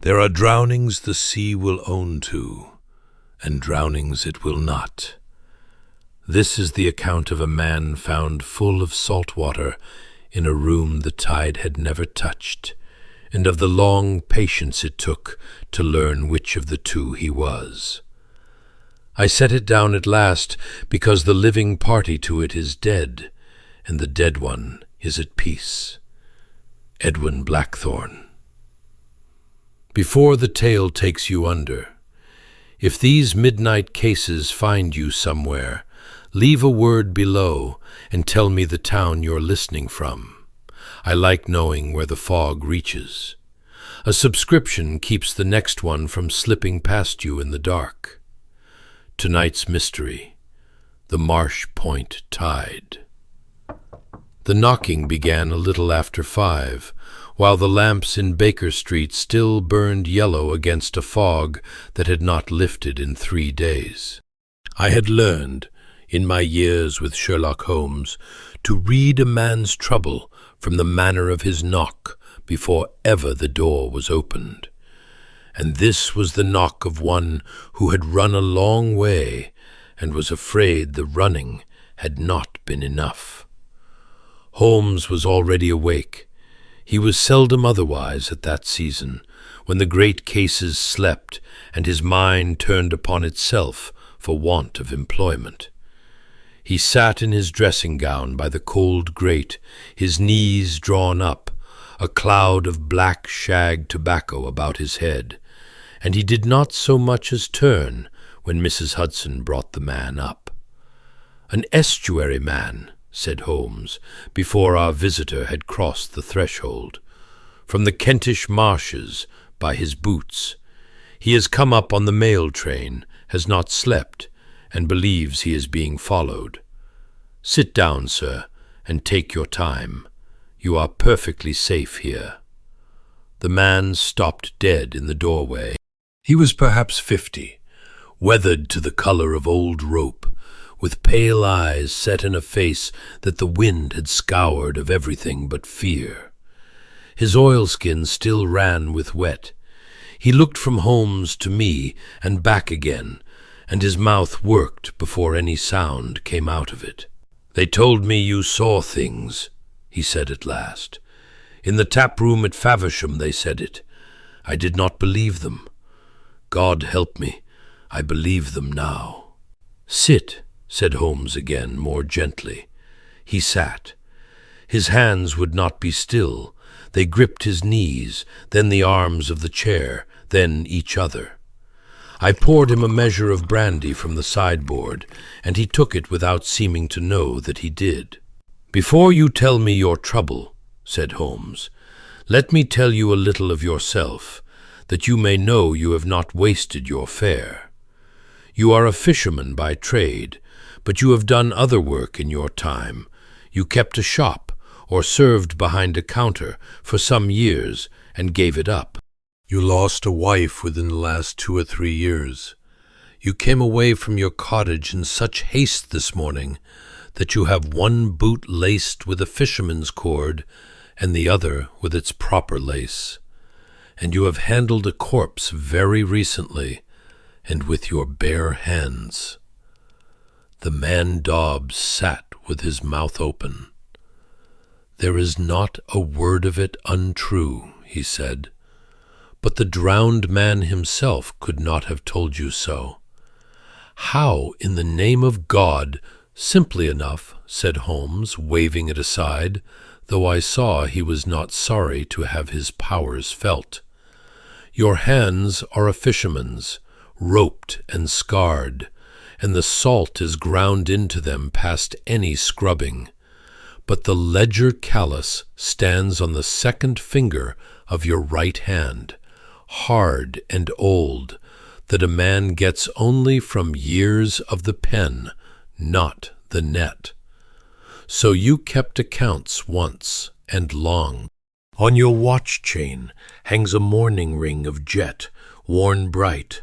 There are drownings the sea will own to, and drownings it will not. This is the account of a man found full of salt water in a room the tide had never touched, and of the long patience it took to learn which of the two he was. I set it down at last because the living party to it is dead, and the dead one is at peace. Edwin Blackthorne. Before the tale takes you under, if these midnight cases find you somewhere, leave a word below and tell me the town you're listening from. I like knowing where the fog reaches. A subscription keeps the next one from slipping past you in the dark. Tonight's mystery, the Marsh Point Tide. The knocking began a little after 5, while the lamps in Baker Street still burned yellow against a fog that had not lifted in 3 days. I had learned, in my years with Sherlock Holmes, to read a man's trouble from the manner of his knock before ever the door was opened. And this was the knock of one who had run a long way and was afraid the running had not been enough. Holmes was already awake. He was seldom otherwise at that season, when the great cases slept and his mind turned upon itself for want of employment. He sat in his dressing-gown by the cold grate, his knees drawn up, a cloud of black shag tobacco about his head, and he did not so much as turn when Mrs. Hudson brought the man up. "An estuary man," said Holmes, before our visitor had crossed the threshold, "from the Kentish marshes, by his boots. He has come up on the mail train, has not slept, and believes he is being followed. Sit down, sir, and take your time. You are perfectly safe here." The man stopped dead in the doorway. He was perhaps 50, weathered to the color of old rope, with pale eyes set in a face that the wind had scoured of everything but fear. His oilskin still ran with wet. He looked from Holmes to me and back again, and his mouth worked before any sound came out of it. "They told me you saw things," he said at last. "In the tap-room at Faversham they said it. I did not believe them. God help me, I believe them now." "Sit," said Holmes again, more gently. He sat. His hands would not be still. They gripped his knees, then the arms of the chair, then each other. I poured him a measure of brandy from the sideboard, and he took it without seeming to know that he did. "Before you tell me your trouble," said Holmes, "let me tell you a little of yourself, that you may know you have not wasted your fare. You are a fisherman by trade, but you have done other work in your time. You kept a shop, or served behind a counter, for some years, and gave it up. You lost a wife within the last 2 or 3 years. You came away from your cottage in such haste this morning that you have one boot laced with a fisherman's cord and the other with its proper lace. And you have handled a corpse very recently, and with your bare hands." The man Dobbs sat with his mouth open. "There is not a word of it untrue," he said. "But the drowned man himself could not have told you so." "How, in the name of God—" "Simply enough," said Holmes, waving it aside, though I saw he was not sorry to have his powers felt. "Your hands are a fisherman's, roped and scarred, and the salt is ground into them past any scrubbing. But the ledger callus stands on the second finger of your right hand, hard and old, that a man gets only from years of the pen, not the net. So you kept accounts once, and long. On your watch chain hangs a mourning ring of jet, worn bright,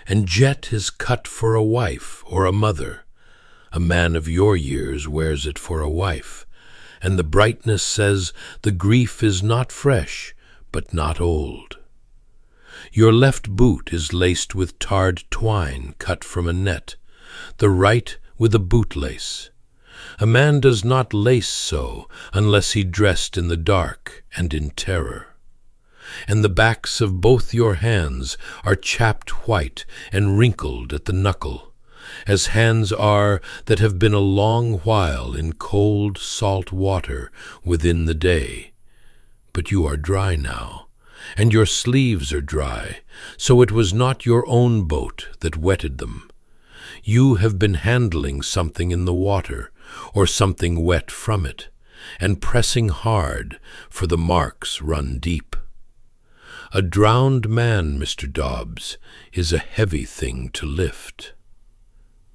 and jet is cut for a wife or a mother. A man of your years wears it for a wife, and the brightness says the grief is not fresh, but not old. Your left boot is laced with tarred twine cut from a net, the right with a bootlace. A man does not lace so unless he dressed in the dark and in terror. And the backs of both your hands are chapped white and wrinkled at the knuckle, as hands are that have been a long while in cold salt water within the day. But you are dry now, and your sleeves are dry, so it was not your own boat that wetted them. You have been handling something in the water, or something wet from it, and pressing hard, for the marks run deep. A drowned man, Mr. Dobbs, is a heavy thing to lift.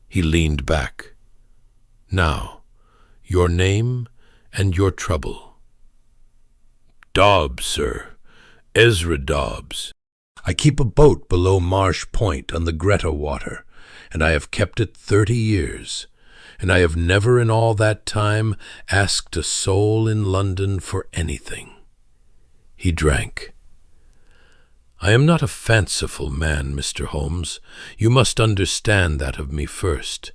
He leaned back. Now, your name and your trouble. Dobbs, sir. Ezra Dobbs. I keep a boat below Marsh Point on the Greta water, and I have kept it 30 years, and I have never in all that time asked a soul in London for anything. He drank. I am not a fanciful man, Mr. Holmes. You must understand that of me first.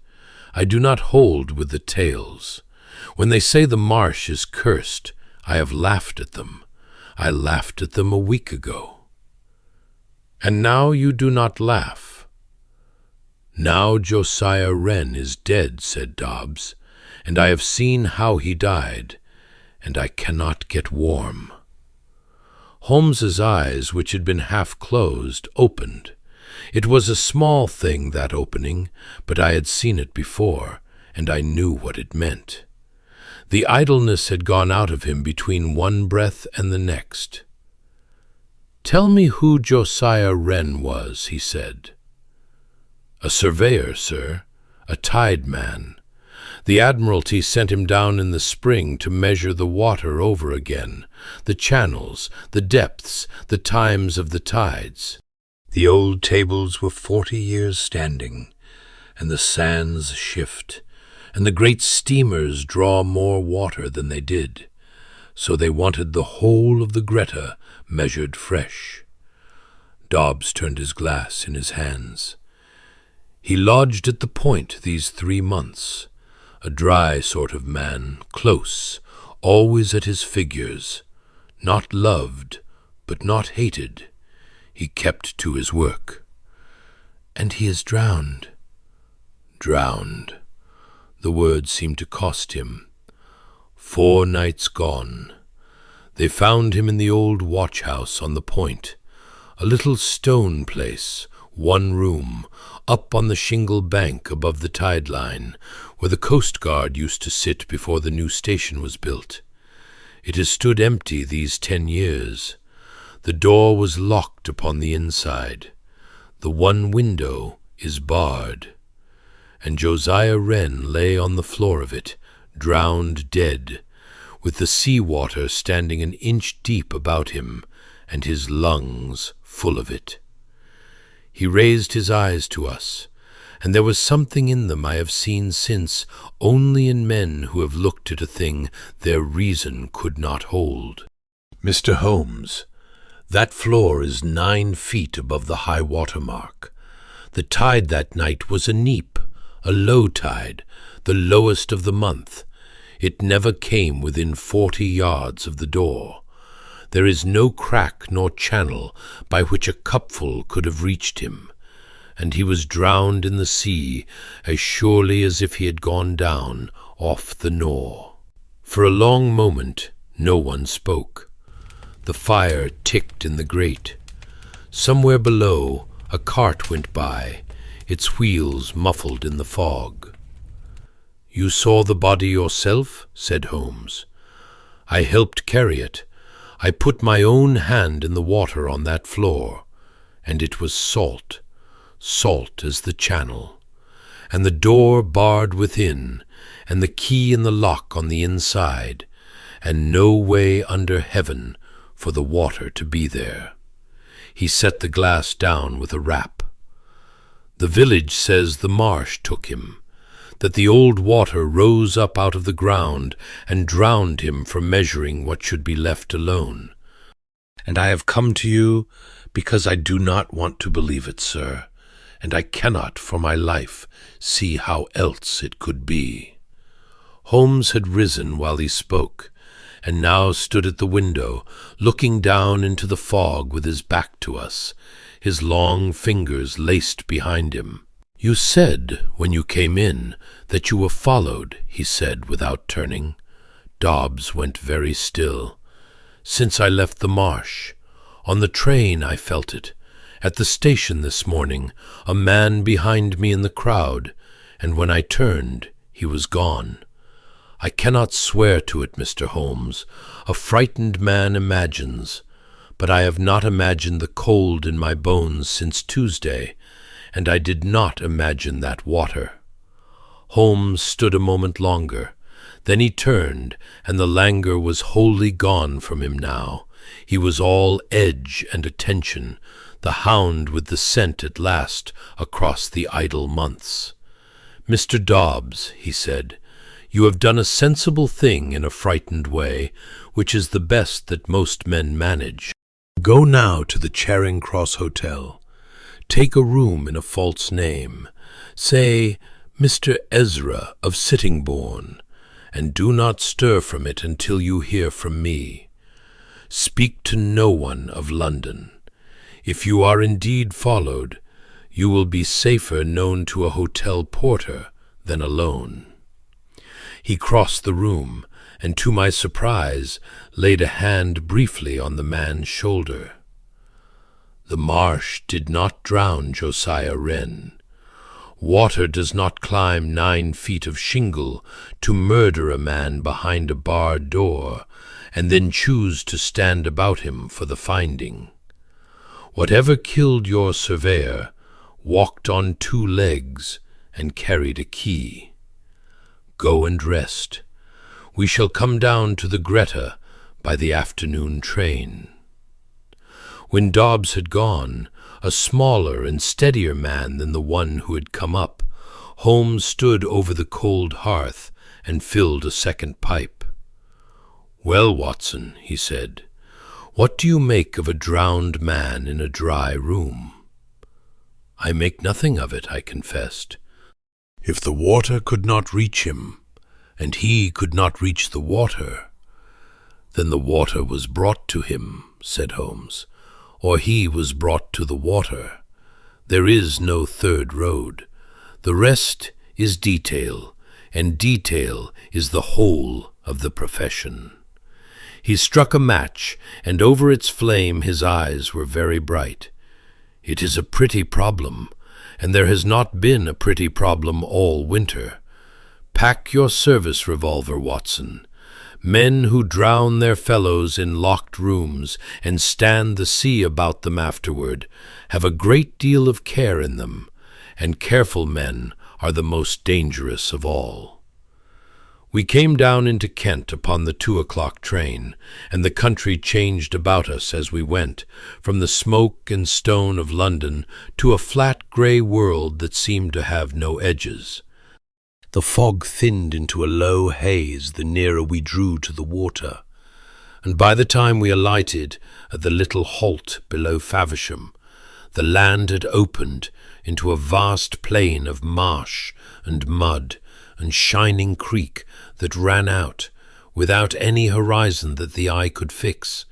I do not hold with the tales. When they say the marsh is cursed, I have laughed at them. I laughed at them a week ago. And now you do not laugh. Now Josiah Wren is dead, said Dobbs, and I have seen how he died, and I cannot get warm. Holmes's eyes, which had been half closed, opened. It was a small thing, that opening, but I had seen it before, and I knew what it meant. The idleness had gone out of him between one breath and the next. "Tell me who Josiah Wren was," he said. "A surveyor, sir, a tide man. The Admiralty sent him down in the spring to measure the water over again, the channels, the depths, the times of the tides. The old tables were 40 years standing, and the sands shift, and the great steamers draw more water than they did, so they wanted the whole of the Greta measured fresh." Dobbs turned his glass in his hands. "He lodged at the Point these 3 months, a dry sort of man, close, always at his figures, not loved, but not hated. He kept to his work." "And he is drowned." "Drowned." The word seemed to cost him. 4 nights gone. They found him in the old watch-house on the Point, a little stone place, 1 room, up on the shingle bank above the tide line, where the Coast Guard used to sit before the new station was built. It has stood empty these 10 years. The door was locked upon the inside. The one window is barred. And Josiah Wren lay on the floor of it, drowned dead, with the sea-water standing an inch deep about him, and his lungs full of it. He raised his eyes to us, and there was something in them I have seen since only in men who have looked at a thing their reason could not hold. "Mr. Holmes, that floor is 9 feet above the high-water mark. The tide that night was a neap, a low tide, the lowest of the month. It never came within 40 yards of the door. There is no crack nor channel by which a cupful could have reached him, and he was drowned in the sea as surely as if he had gone down off the Nore." For a long moment no one spoke. The fire ticked in the grate. Somewhere below a cart went by, its wheels muffled in the fog. "You saw the body yourself?" said Holmes. "I helped carry it. I put my own hand in the water on that floor, and it was salt, salt as the channel, and the door barred within, and the key in the lock on the inside, and no way under heaven for the water to be there." He set the glass down with a rap. "The village says the marsh took him, that the old water rose up out of the ground and drowned him for measuring what should be left alone. and I have come to you because I do not want to believe it, sir, and I cannot for my life see how else it could be." Holmes had risen while he spoke, and now stood at the window, looking down into the fog with his back to us, his long fingers laced behind him. "You said, when you came in, that you were followed," he said without turning. Dobbs went very still. "Since I left the Marsh. On the train I felt it. At the station this morning, a man behind me in the crowd, and when I turned, he was gone. I cannot swear to it, Mr. Holmes. A frightened man imagines, but I have not imagined the cold in my bones since Tuesday, and I did not imagine that water." Holmes stood a moment longer. Then he turned, and the languor was wholly gone from him now. He was all edge and attention, the hound with the scent at last across the idle months. "Mr. Dobbs," he said, "you have done a sensible thing in a frightened way, which is the best that most men manage. Go now to the Charing Cross Hotel. Take a room in a false name. Say, Mr. Ezra of Sittingbourne, and do not stir from it until you hear from me. Speak to no one of London. If you are indeed followed, you will be safer known to a hotel porter than alone." He crossed the room, and to my surprise laid a hand briefly on the man's shoulder. "The Marsh did not drown Josiah Wren. Water does not climb 9 feet of shingle to murder a man behind a barred door, and then choose to stand about him for the finding. Whatever killed your surveyor walked on 2 legs and carried a key. Go and rest. We shall come down to the Greta by the afternoon train." When Dobbs had gone, a smaller and steadier man than the one who had come up, Holmes stood over the cold hearth and filled a second pipe. "Well, Watson," he said, "what do you make of a drowned man in a dry room?" "I make nothing of it," I confessed. "If the water could not reach him, and he could not reach the water, then the water was brought to him," said Holmes, "or he was brought to the water. There is no third road. The rest is detail, and detail is the whole of the profession." He struck a match, and over its flame his eyes were very bright. "It is a pretty problem, and there has not been a pretty problem all winter. Pack your service revolver, Watson. Men who drown their fellows in locked rooms and stand the sea about them afterward have a great deal of care in them, and careful men are the most dangerous of all." We came down into Kent upon the 2 o'clock train, and the country changed about us as we went, from the smoke and stone of London to a flat grey world that seemed to have no edges. The fog thinned into a low haze the nearer we drew to the water, and by the time we alighted at the little halt below Faversham, the land had opened into a vast plain of marsh and mud and shining creek that ran out, without any horizon that the eye could fix,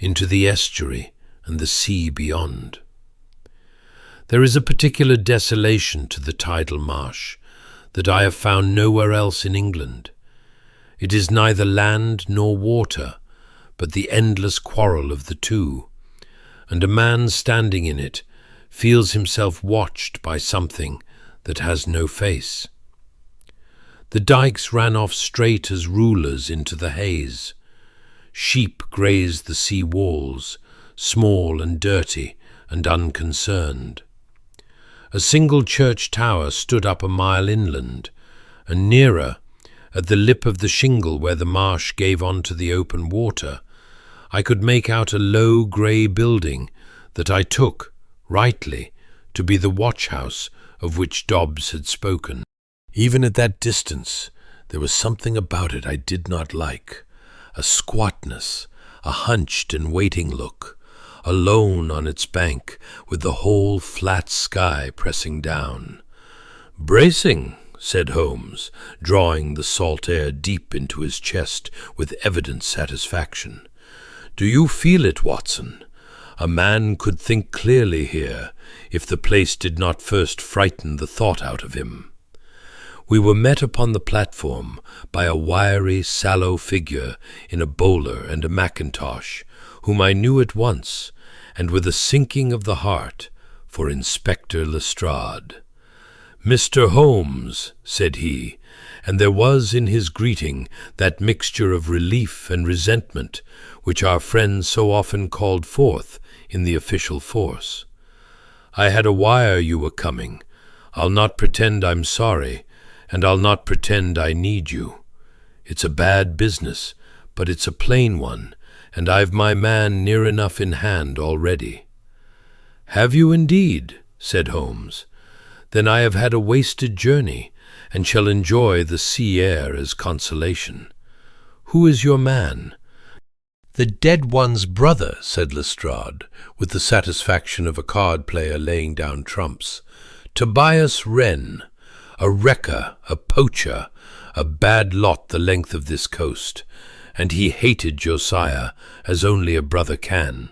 into the estuary and the sea beyond. There is a particular desolation to the tidal marsh that I have found nowhere else in England. It is neither land nor water, but the endless quarrel of the two, and a man standing in it feels himself watched by something that has no face. The dikes ran off straight as rulers into the haze. Sheep grazed the sea walls, small and dirty and unconcerned. A single church tower stood up a mile inland, and nearer, at the lip of the shingle where the marsh gave on to the open water, I could make out a low grey building that I took, rightly, to be the watch-house of which Dobbs had spoken. Even at that distance, there was something about it I did not like, a squatness, a hunched and waiting look, alone on its bank, with the whole flat sky pressing down. "Bracing," said Holmes, drawing the salt air deep into his chest with evident satisfaction. "Do you feel it, Watson? A man could think clearly here, if the place did not first frighten the thought out of him." We were met upon the platform by a wiry, sallow figure in a bowler and a mackintosh, whom I knew at once, and with a sinking of the heart, for Inspector Lestrade. "Mr. Holmes," said he, and there was in his greeting that mixture of relief and resentment which our friends so often called forth in the official force. "I had a wire you were coming. I'll not pretend I'm sorry, and I'll not pretend I need you. It's a bad business, but it's a plain one, and I've my man near enough in hand already." "Have you indeed?" said Holmes. "Then I have had a wasted journey, and shall enjoy the sea air as consolation. Who is your man?" "The dead one's brother," said Lestrade, with the satisfaction of a card-player laying down trumps. "Tobias Wren, a wrecker, a poacher, a bad lot the length of this coast, and he hated Josiah as only a brother can.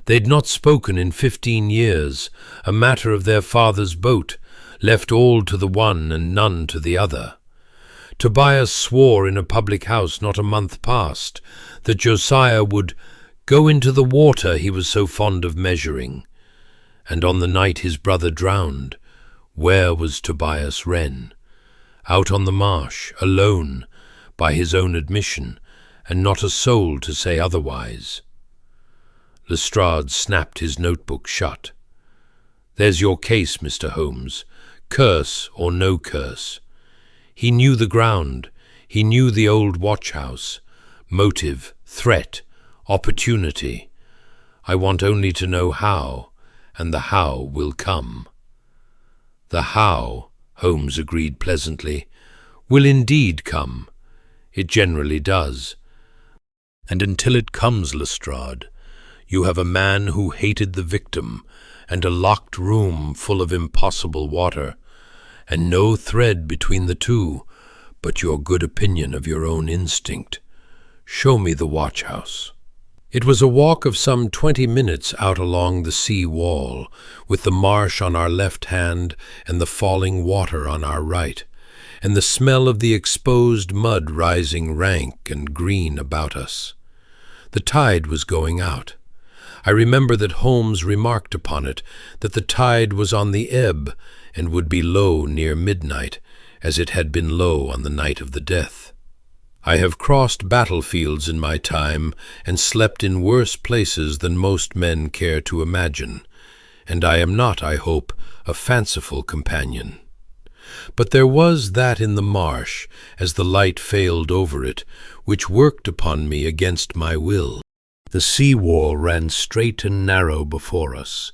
They'd not spoken in 15 years, a matter of their father's boat, left all to the one and none to the other. Tobias swore in a public house not a month past that Josiah would go into the water he was so fond of measuring. And on the night his brother drowned, where was Tobias Wren? Out on the marsh, alone, by his own admission, and not a soul to say otherwise." Lestrade snapped his notebook shut. "There's your case, Mr. Holmes, curse or no curse. He knew the ground, he knew the old watch-house, motive, threat, opportunity. I want only to know how, and the how will come." "The how," Holmes agreed pleasantly, "will indeed come. It generally does. And until it comes, Lestrade, you have a man who hated the victim, and a locked room full of impossible water, and no thread between the two but your good opinion of your own instinct. Show me the watch-house." It was a walk of some 20 minutes out along the sea wall, with the marsh on our left hand and the falling water on our right, and the smell of the exposed mud rising rank and green about us. The tide was going out. I remember that Holmes remarked upon it, that the tide was on the ebb and would be low near midnight, as it had been low on the night of the death. I have crossed battlefields in my time and slept in worse places than most men care to imagine, and I am not, I hope, a fanciful companion. But there was that in the marsh, as the light failed over it, which worked upon me against my will. The sea-wall ran straight and narrow before us,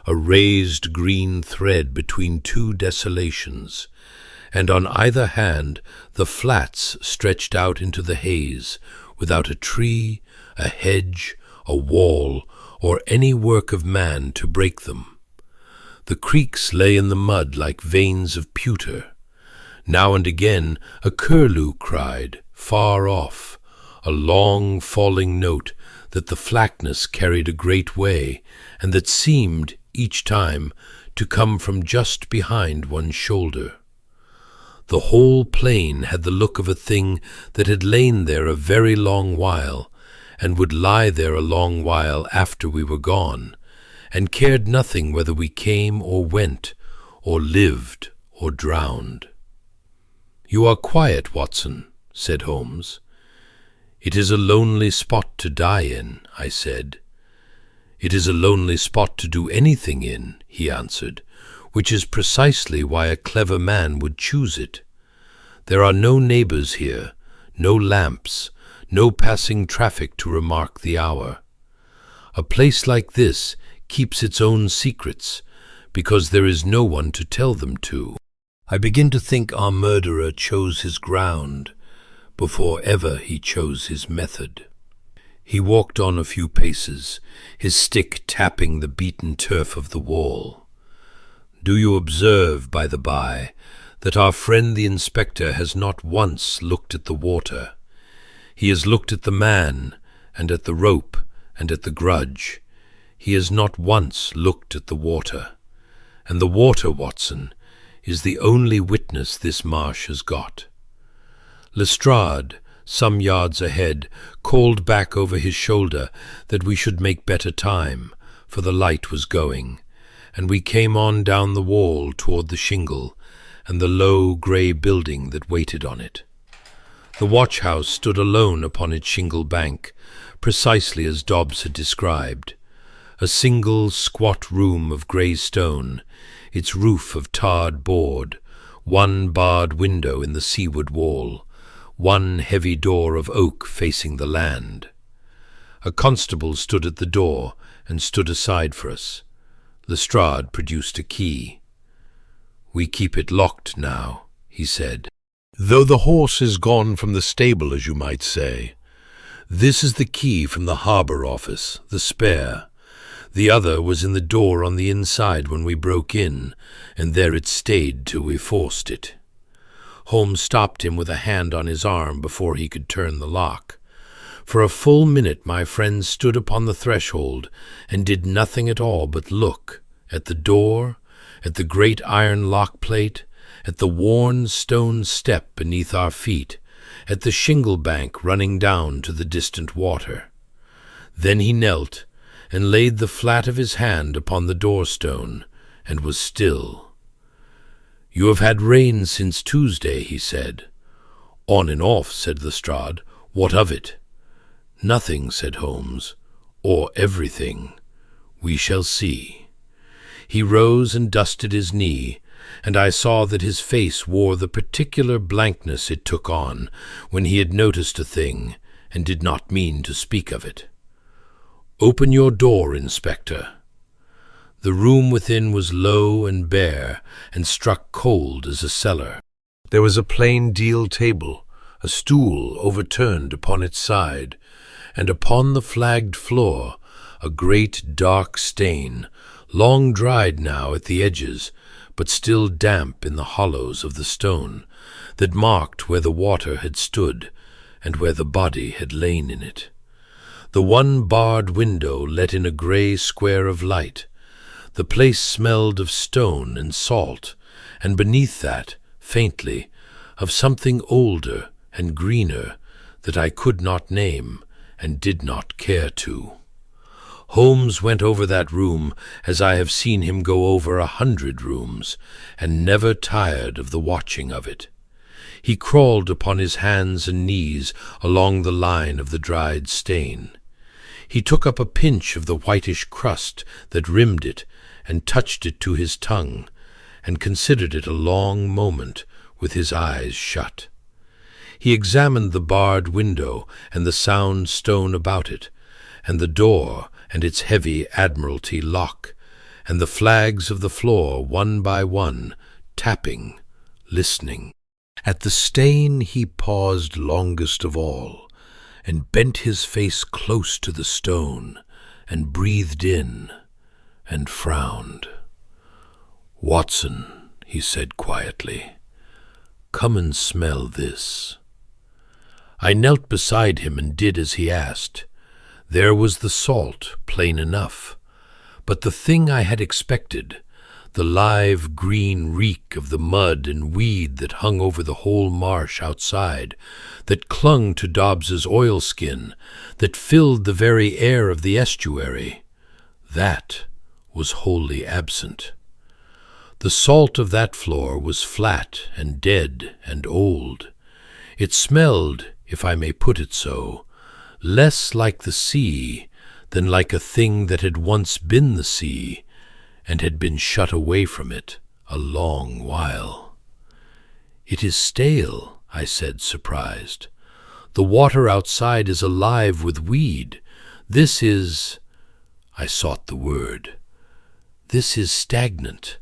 a raised green thread between two desolations, and on either hand the flats stretched out into the haze, without a tree, a hedge, a wall, or any work of man to break them. The creeks lay in the mud like veins of pewter. Now and again a curlew cried, far off, a long falling note that the flatness carried a great way, and that seemed, each time, to come from just behind one's shoulder. The whole plain had the look of a thing that had lain there a very long while, and would lie there a long while after we were gone, and cared nothing whether we came or went, or lived or drowned. "You are quiet, Watson," said Holmes. "It is a lonely spot to die in," I said. "It is a lonely spot to do anything in," he answered, "which is precisely why a clever man would choose it. There are no neighbors here, no lamps, no passing traffic to remark the hour. A place like this keeps its own secrets, because there is no one to tell them to. I begin to think our murderer chose his ground before ever he chose his method." He walked on a few paces, his stick tapping the beaten turf of the wall. "Do you observe, by the by, that our friend the inspector has not once looked at the water? He has looked at the man, and at the rope, and at the grudge. He has not once looked at the water. And the water, Watson, is the only witness this Marsh has got." Lestrade, some yards ahead, called back over his shoulder that we should make better time, for the light was going, and we came on down the wall toward the shingle and the low grey building that waited on it. The watch-house stood alone upon its shingle bank, precisely as Dobbs had described. A single squat room of grey stone, its roof of tarred board, one barred window in the seaward wall, one heavy door of oak facing the land. A constable stood at the door and stood aside for us. Lestrade produced a key. "We keep it locked now," he said, "though the horse is gone from the stable, as you might say. This is the key from the harbour office, the spare. The other was in the door on the inside when we broke in, and there it stayed till we forced it." Holmes stopped him with a hand on his arm before he could turn the lock. For a full minute my friend stood upon the threshold and did nothing at all but look at the door, at the great iron lock-plate, at the worn stone step beneath our feet, at the shingle bank running down to the distant water. Then he knelt and laid the flat of his hand upon the door-stone, and was still. "You have had rain since Tuesday," he said. "On and off," said Lestrade. "What of it?" "Nothing," said Holmes, "or everything. We shall see." He rose and dusted his knee, and I saw that his face wore the particular blankness it took on when he had noticed a thing and did not mean to speak of it. "Open your door, Inspector." The room within was low and bare, and struck cold as a cellar. There was a plain deal table, a stool overturned upon its side, and upon the flagged floor a great dark stain, long dried now at the edges, but still damp in the hollows of the stone, that marked where the water had stood, and where the body had lain in it. The one barred window let in a grey square of light. The place smelled of stone and salt, and beneath that, faintly, of something older and greener that I could not name and did not care to. Holmes went over that room as I have seen him go over 100 rooms, and never tired of the watching of it. He crawled upon his hands and knees along the line of the dried stain. He took up a pinch of the whitish crust that rimmed it, and touched it to his tongue, and considered it a long moment with his eyes shut. He examined the barred window and the sound stone about it, and the door and its heavy Admiralty lock, and the flags of the floor one by one, tapping, listening. At the stain he paused longest of all, and bent his face close to the stone, and breathed in, and frowned. "Watson," he said quietly, "come and smell this." I knelt beside him and did as he asked. There was the salt, plain enough, but the thing I had expected, the live green reek of the mud and weed that hung over the whole marsh outside, that clung to Dobbs's oilskin, that filled the very air of the estuary, that was wholly absent. The salt of that floor was flat and dead and old. It smelled, if I may put it so, less like the sea than like a thing that had once been the sea and had been shut away from it a long while. "It is stale," I said, surprised. "The water outside is alive with weed. This is—" I sought the word. "This is stagnant.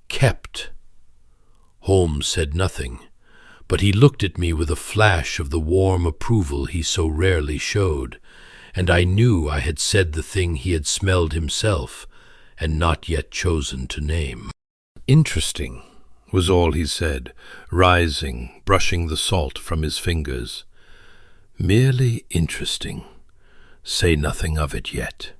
Kept." Holmes said nothing, but he looked at me with a flash of the warm approval he so rarely showed, and I knew I had said the thing he had smelled himself, and not yet chosen to name. "Interesting," was all he said, rising, brushing the salt from his fingers. "Merely interesting. Say nothing of it yet."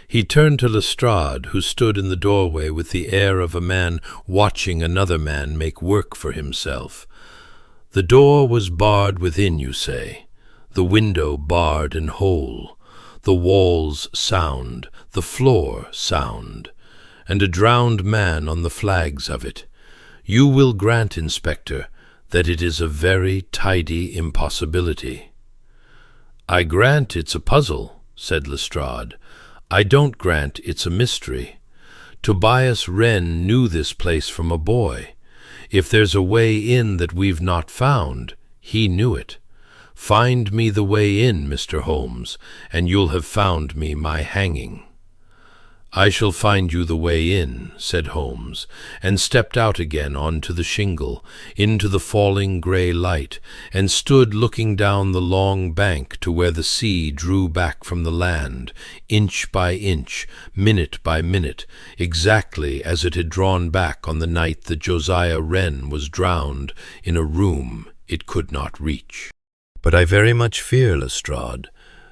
He turned to Lestrade, who stood in the doorway with the air of a man watching another man make work for himself. "The door was barred within, you say, the window barred and whole, the walls sound, the floor sound, and a drowned man on the flags of it. You will grant, Inspector, that it is a very tidy impossibility." "I grant it's a puzzle," said Lestrade. "I don't grant it's a mystery. Tobias Wren knew this place from a boy. If there's a way in that we've not found, he knew it. Find me the way in, Mr. Holmes, and you'll have found me my hanging." "I shall find you the way in," said Holmes, and stepped out again onto the shingle, into the falling grey light, and stood looking down the long bank to where the sea drew back from the land, inch by inch, minute by minute, exactly as it had drawn back on the night that Josiah Wren was drowned in a room it could not reach. "But I very much fear, Lestrade,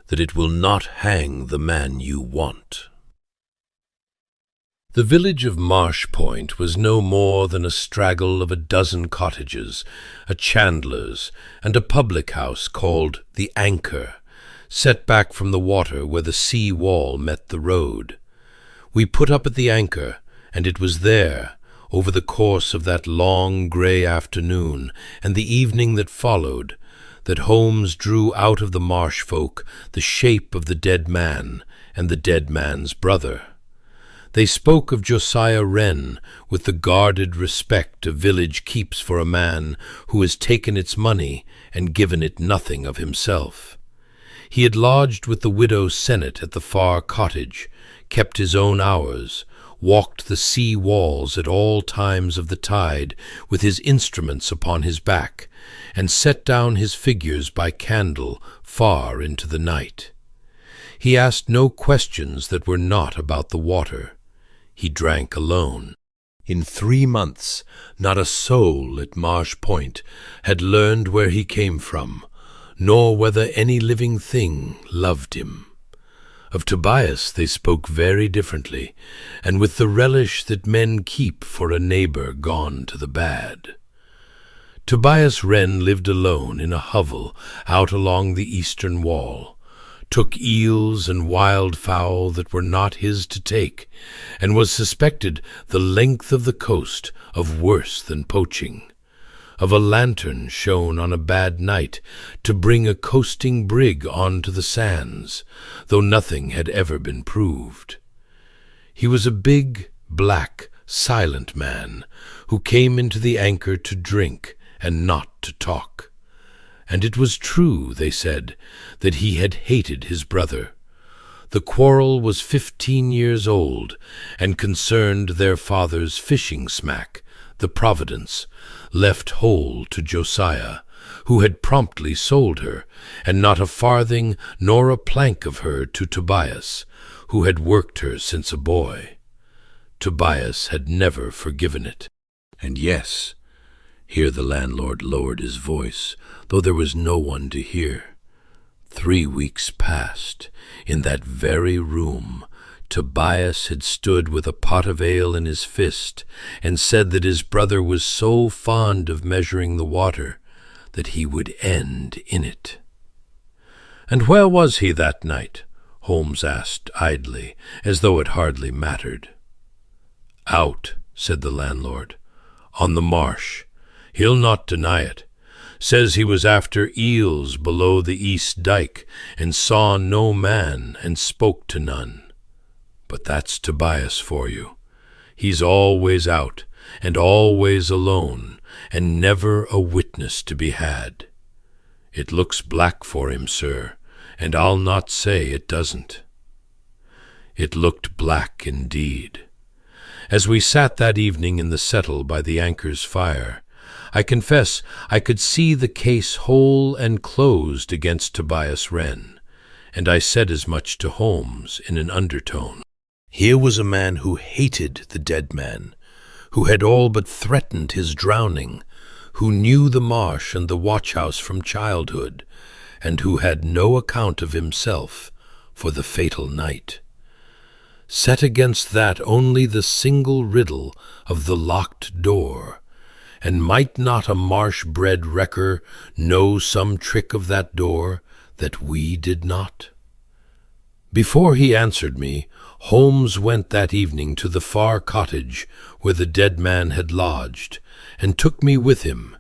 that it will not hang the man you want." The village of Marsh Point was no more than a straggle of a dozen cottages, a chandler's, and a public house called the Anchor, set back from the water where the sea wall met the road. We put up at the Anchor, and it was there, over the course of that long grey afternoon and the evening that followed, that Holmes drew out of the marsh folk the shape of the dead man and the dead man's brother. They spoke of Josiah Wren with the guarded respect a village keeps for a man who has taken its money and given it nothing of himself. He had lodged with the widow Sennett at the far cottage, kept his own hours, walked the sea walls at all times of the tide with his instruments upon his back, and set down his figures by candle far into the night. He asked no questions that were not about the water. He drank alone. In 3 months, not a soul at Marsh Point had learned where he came from, nor whether any living thing loved him. Of Tobias they spoke very differently, and with the relish that men keep for a neighbor gone to the bad. Tobias Wren lived alone in a hovel out along the eastern wall, took eels and wild fowl that were not his to take, and was suspected the length of the coast of worse than poaching, of a lantern shown on a bad night to bring a coasting brig on to the sands, though nothing had ever been proved. He was a big, black, silent man who came into the Anchor to drink and not to talk. And it was true, they said, that he had hated his brother. The quarrel was 15 years old, and concerned their father's fishing smack, the Providence, left whole to Josiah, who had promptly sold her, and not a farthing nor a plank of her to Tobias, who had worked her since a boy. Tobias had never forgiven it. And yes, here the landlord lowered his voice, though there was no one to hear. 3 weeks past, in that very room, Tobias had stood with a pot of ale in his fist, and said that his brother was so fond of measuring the water that he would end in it. "And where was he that night?" Holmes asked idly, as though it hardly mattered. "Out," said the landlord, "on the marsh. He'll not deny it. Says he was after eels below the east dike, and saw no man, and spoke to none. But that's Tobias for you. He's always out, and always alone, and never a witness to be had. It looks black for him, sir, and I'll not say it doesn't." It looked black indeed. As we sat that evening in the settle by the Anchor's fire, I confess I could see the case whole and closed against Tobias Wren, and I said as much to Holmes in an undertone. Here was a man who hated the dead man, who had all but threatened his drowning, who knew the Marsh and the watch-house from childhood, and who had no account of himself for the fatal night. Set against that only the single riddle of the locked door, and might not a Marsh-bred wrecker know some trick of that door that we did not? Before he answered me, Holmes went that evening to the far cottage where the dead man had lodged, and took me with him,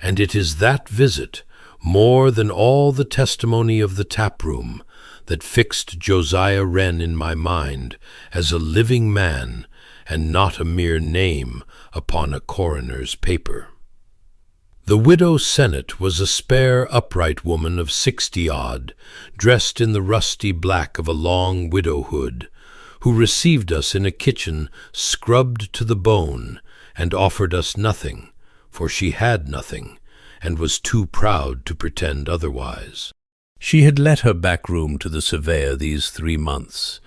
and it is that visit, more than all the testimony of the tap-room, that fixed Josiah Wren in my mind as a living man and not a mere name upon a coroner's paper. The widow Sennett was a spare, upright woman of 60-odd, dressed in the rusty black of a long widowhood, who received us in a kitchen scrubbed to the bone, and offered us nothing, for she had nothing, and was too proud to pretend otherwise. She had let her back room to the surveyor these 3 months,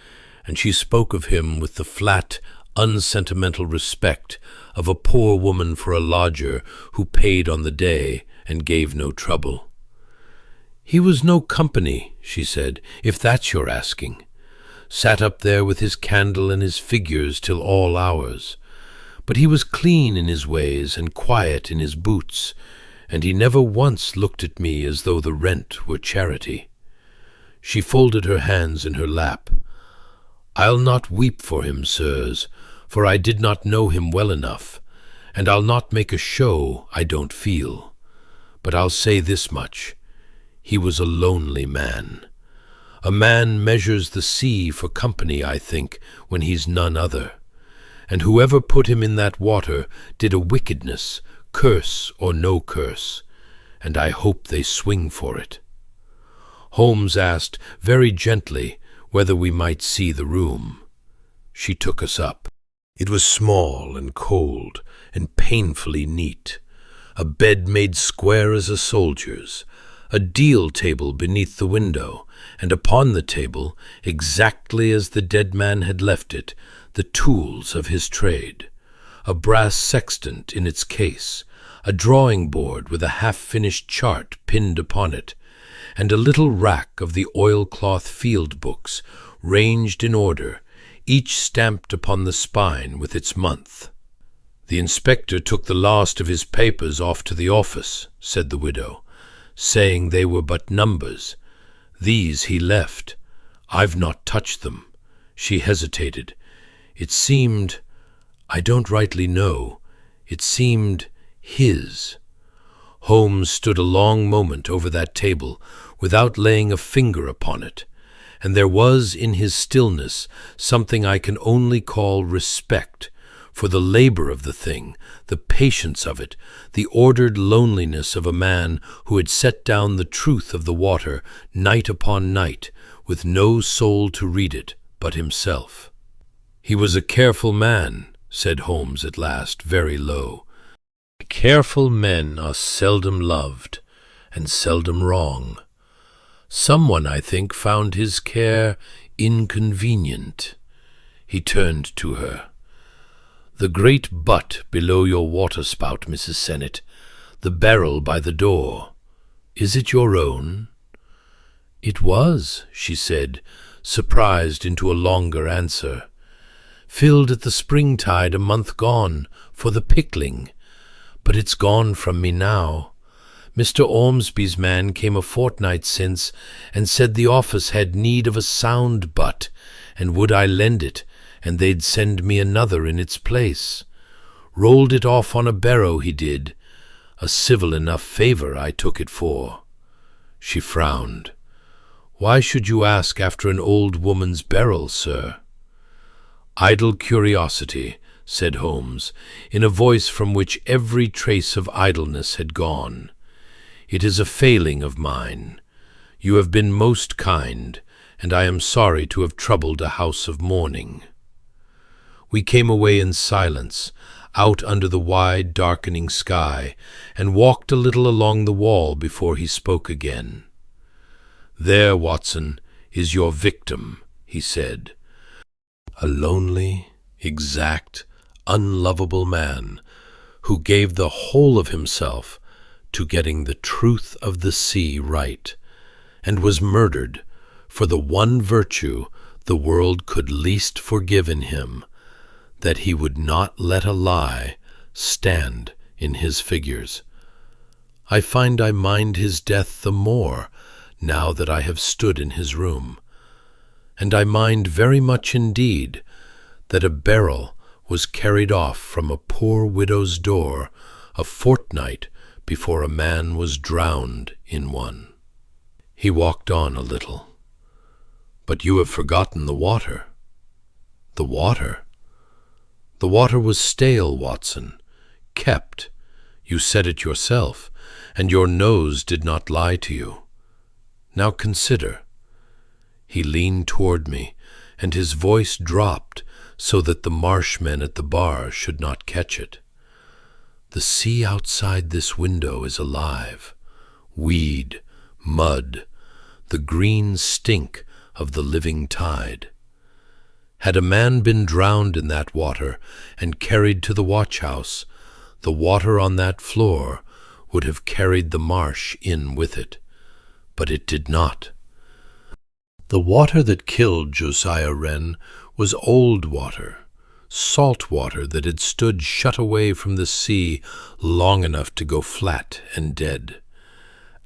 and she spoke of him with the flat, unsentimental respect of a poor woman for a lodger who paid on the day and gave no trouble. He was no company, she said, if that's your asking. Sat up there with his candle and his figures till all hours. But he was clean in his ways and quiet in his boots, and he never once looked at me as though the rent were charity. She folded her hands in her lap. I'll not weep for him, sirs, for I did not know him well enough, and I'll not make a show I don't feel. But I'll say this much, he was a lonely man. A man measures the sea for company, I think, when he's none other, and whoever put him in that water did a wickedness, curse or no curse, and I hope they swing for it. Holmes asked very gently whether we might see the room. She took us up. It was small and cold and painfully neat, a bed made square as a soldier's, a deal table beneath the window, and upon the table, exactly as the dead man had left it, the tools of his trade. A brass sextant in its case, a drawing board with a half-finished chart pinned upon it, and a little rack of the oilcloth field books ranged in order, each stamped upon the spine with its month. The inspector took the last of his papers off to the office, said the widow, saying they were but numbers. These he left. I've not touched them. She hesitated. It seemed, I don't rightly know, it seemed his. Holmes stood a long moment over that table without laying a finger upon it, and there was in his stillness something I can only call respect for the labor of the thing, the patience of it, the ordered loneliness of a man who had set down the truth of the water night upon night, with no soul to read it but himself. He was a careful man, said Holmes at last, very low. Careful men are seldom loved, and seldom wrong. Someone, I think, found his care inconvenient. He turned to her. The great butt below your waterspout, Mrs. Sennett, the barrel by the door. Is it your own? It was, she said, surprised into a longer answer. Filled at the springtide a month gone, for the pickling. But it's gone from me now. Mr. Ormsby's man came a fortnight since, and said the office had need of a sound butt, and would I lend it, and they'd send me another in its place. Rolled it off on a barrow, he did. A civil enough favour I took it for. She frowned. Why should you ask after an old woman's barrel, sir? Idle curiosity, said Holmes, in a voice from which every trace of idleness had gone. It is a failing of mine. You have been most kind, and I am sorry to have troubled a house of mourning. We came away in silence, out under the wide, darkening sky, and walked a little along the wall before he spoke again. There, Watson, is your victim," he said. "A lonely, exact, unlovable man who gave the whole of himself to getting the truth of the sea right, and was murdered for the one virtue the world could least forgive in him, that he would not let a lie stand in his figures. I find I mind his death the more now that I have stood in his room, and I mind very much indeed that a barrel was carried off from a poor widow's door a fortnight before a man was drowned in one." He walked on a little. "But you have forgotten the water." "The water?" "The water was stale, Watson. Kept. You said it yourself, and your nose did not lie to you. Now consider." He leaned toward me, and his voice dropped so that the Marsh men at the bar should not catch it. "The sea outside this window is alive. Weed, mud, the green stink of the living tide. Had a man been drowned in that water and carried to the watch-house, the water on that floor would have carried the marsh in with it, but it did not. The water that killed Josiah Wren was old water, salt water that had stood shut away from the sea long enough to go flat and dead.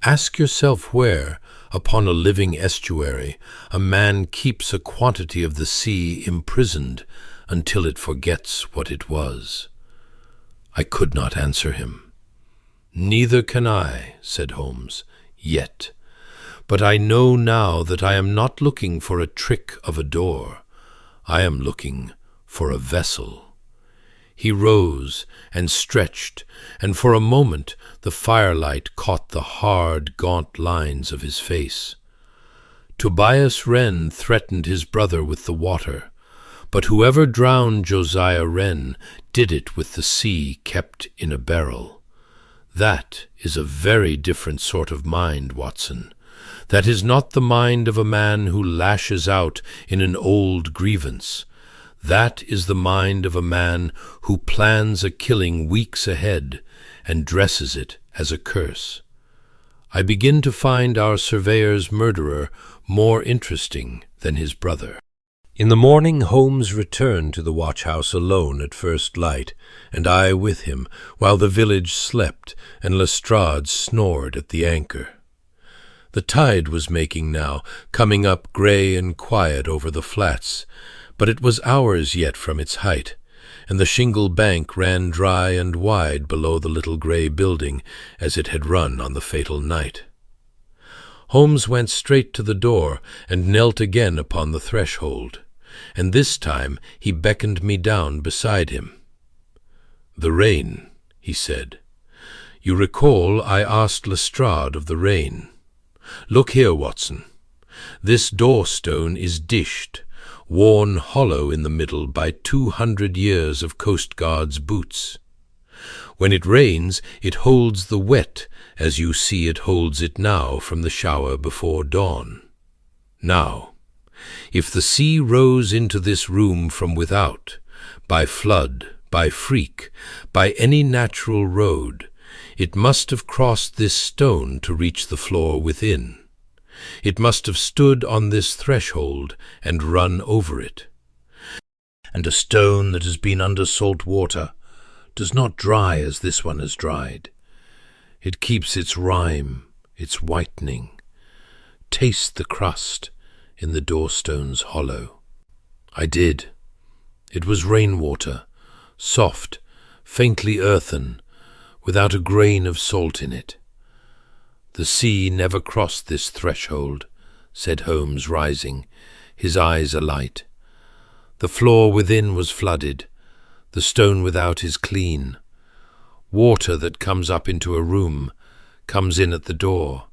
Ask yourself where, upon a living estuary, a man keeps a quantity of the sea imprisoned until it forgets what it was. I could not answer him. "Neither can I," said Holmes, "yet. But I know now that I am not looking for a trick of a door. I am looking for a vessel." He rose and stretched, and for a moment the firelight caught the hard, gaunt lines of his face. "Tobias Wren threatened his brother with the water, but whoever drowned Josiah Wren did it with the sea kept in a barrel. That is a very different sort of mind, Watson. That is not the mind of a man who lashes out in an old grievance. That is the mind of a man who plans a killing weeks ahead and dresses it as a curse. I begin to find our surveyor's murderer more interesting than his brother." In the morning Holmes returned to the watch-house alone at first light, and I with him, while the village slept and Lestrade snored at the anchor. The tide was making now, coming up grey and quiet over the flats, but it was hours yet from its height, and the shingle bank ran dry and wide below the little grey building as it had run on the fatal night. Holmes went straight to the door and knelt again upon the threshold, and this time he beckoned me down beside him. "The rain," he said. "You recall I asked Lestrade of the rain. Look here, Watson. This door-stone is dished, worn hollow in the middle by 200 years of Coast Guard's boots. When it rains, it holds the wet as you see it holds it now from the shower before dawn. Now, if the sea rose into this room from without, by flood, by freak, by any natural road, it must have crossed this stone to reach the floor within. It must have stood on this threshold and run over it. And a stone that has been under salt water does not dry as this one has dried. It keeps its rime, its whitening. Taste the crust in the doorstone's hollow." I did. It was rainwater, soft, faintly earthen, without a grain of salt in it. "The sea never crossed this threshold," said Holmes, rising, his eyes alight. "The floor within was flooded. The stone without is clean. Water that comes up into a room comes in at the door.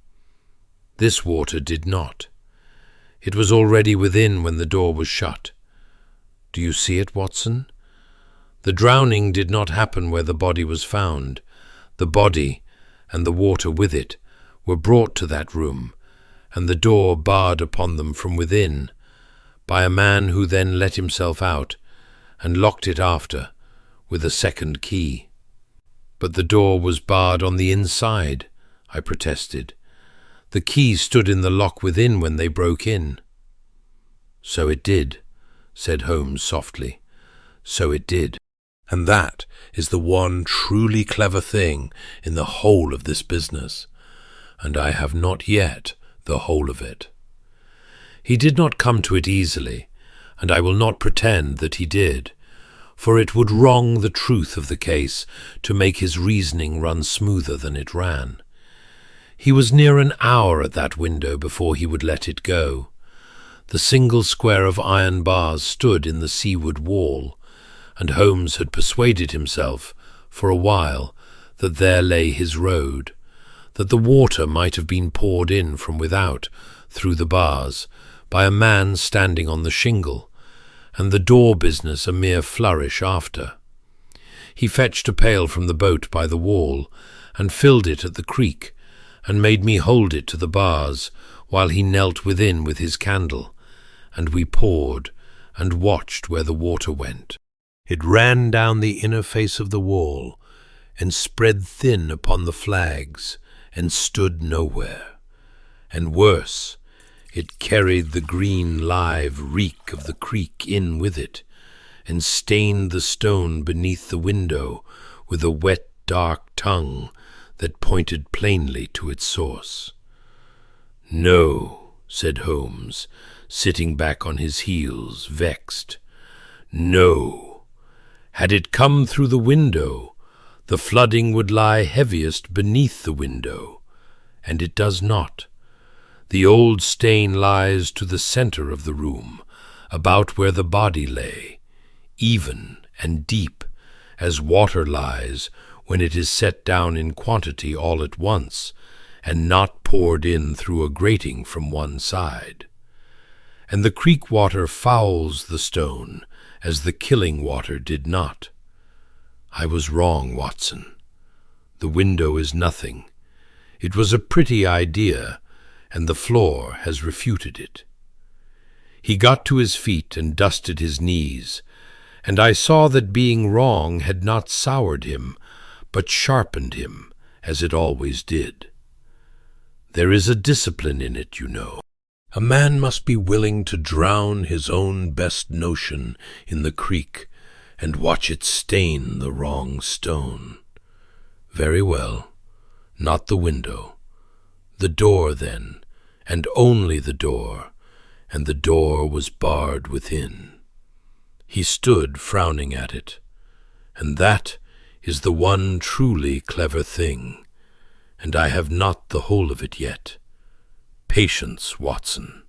This water did not. It was already within when the door was shut. Do you see it, Watson? The drowning did not happen where the body was found. The body, and the water with it, were brought to that room, and the door barred upon them from within, by a man who then let himself out, and locked it after, with a second key. But the door was barred on the inside, I protested. The key stood in the lock within when they broke in. So it did, said Holmes softly. So it did. And that is the one truly clever thing in the whole of this business, and I have not yet the whole of it. He did not come to it easily, and I will not pretend that he did, for it would wrong the truth of the case to make his reasoning run smoother than it ran. He was near an hour at that window before he would let it go. The single square of iron bars stood in the seaward wall, and Holmes had persuaded himself, for a while, that there lay his road, that the water might have been poured in from without, through the bars, by a man standing on the shingle, and the door business a mere flourish after. He fetched a pail from the boat by the wall, and filled it at the creek, and made me hold it to the bars, while he knelt within with his candle, and we poured, and watched where the water went. It ran down the inner face of the wall, and spread thin upon the flags, and stood nowhere. And worse, it carried the green live reek of the creek in with it, and stained the stone beneath the window with a wet dark tongue that pointed plainly to its source. "No," said Holmes, sitting back on his heels, vexed. "No. Had it come through the window, the flooding would lie heaviest beneath the window, and it does not. The old stain lies to the center of the room, about where the body lay, even and deep, as water lies when it is set down in quantity all at once, and not poured in through a grating from one side. And the creek water fouls the stone, as the killing water did not. I was wrong, Watson. The window is nothing. It was a pretty idea, and the floor has refuted it." He got to his feet and dusted his knees, and I saw that being wrong had not soured him, but sharpened him, as it always did. There is a discipline in it, you know. A man must be willing to drown his own best notion in the creek and watch it stain the wrong stone. Very well, not the window. The door, then, and only the door, and the door was barred within. He stood frowning at it, and that is the one truly clever thing, and I have not the whole of it yet. Patience, Watson.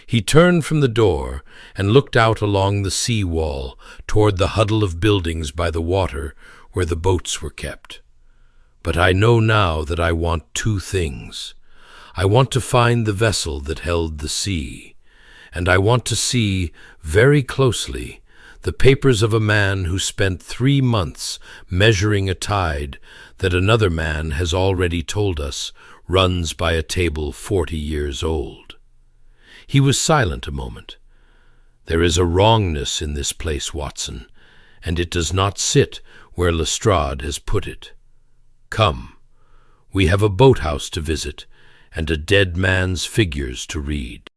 He turned from the door and looked out along the sea wall toward the huddle of buildings by the water where the boats were kept. But I know now that I want two things. I want to find the vessel that held the sea, and I want to see very closely the papers of a man who spent 3 months measuring a tide that another man has already told us runs by a table 40 years old. He was silent a moment. There is a wrongness in this place, Watson, and it does not sit where Lestrade has put it. Come, we have a boathouse to visit, and a dead man's figures to read.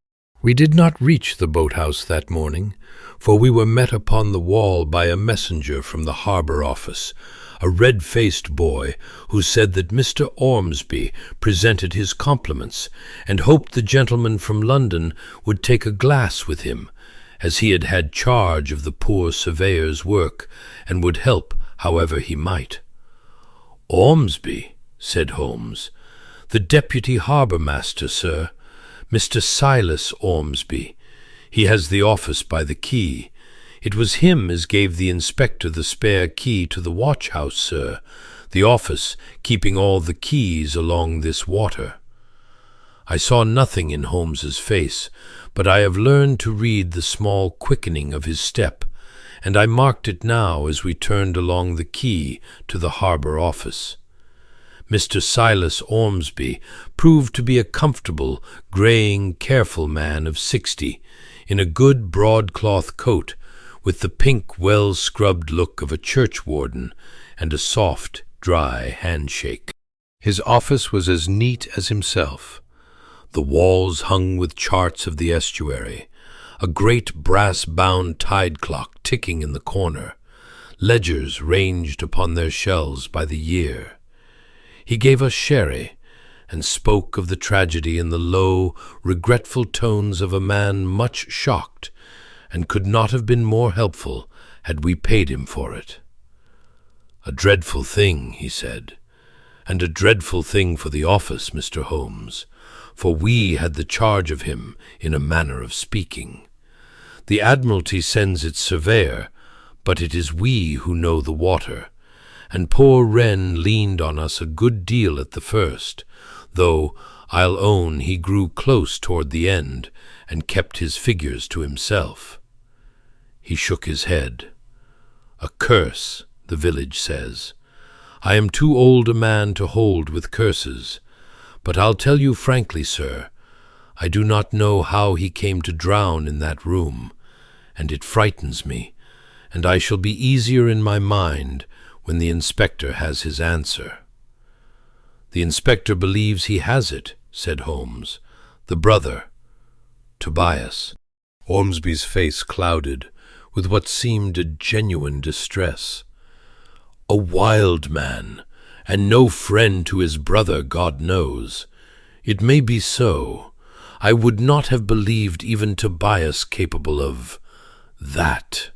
We did not reach the boathouse that morning, for we were met upon the wall by a messenger from the harbour office, a red-faced boy who said that Mr. Ormsby presented his compliments and hoped the gentleman from London would take a glass with him, as he had had charge of the poor surveyor's work and would help however he might. "Ormsby," said Holmes. "The deputy harbour-master, sir, Mr. Silas Ormsby. He has the office by the quay. It was him as gave the inspector the spare key to the watch-house, sir, the office keeping all the keys along this water." I saw nothing in Holmes's face, but I have learned to read the small quickening of his step, and I marked it now as we turned along the quay to the harbour office. Mr. Silas Ormsby proved to be a comfortable, graying, careful man of 60, in a good broadcloth coat, with the pink, well-scrubbed look of a churchwarden, and a soft, dry handshake. His office was as neat as himself. The walls hung with charts of the estuary, a great brass-bound tide clock ticking in the corner, ledgers ranged upon their shelves by the year. He gave us sherry, and spoke of the tragedy in the low, regretful tones of a man much shocked, and could not have been more helpful had we paid him for it. "A dreadful thing," he said, "and a dreadful thing for the office, Mr. Holmes, for we had the charge of him, in a manner of speaking. The Admiralty sends its surveyor, but it is we who know the water, and poor Wren leaned on us a good deal at the first, though I'll own he grew close toward the end, and kept his figures to himself." He shook his head. "A curse, the village says. I am too old a man to hold with curses, but I'll tell you frankly, sir, I do not know how he came to drown in that room, and it frightens me, and I shall be easier in my mind when the inspector has his answer." "The inspector believes he has it," said Holmes. "The brother, Tobias." Ormsby's face clouded with what seemed a genuine distress. "A wild man, and no friend to his brother, God knows. It may be so. I would not have believed even Tobias capable of that.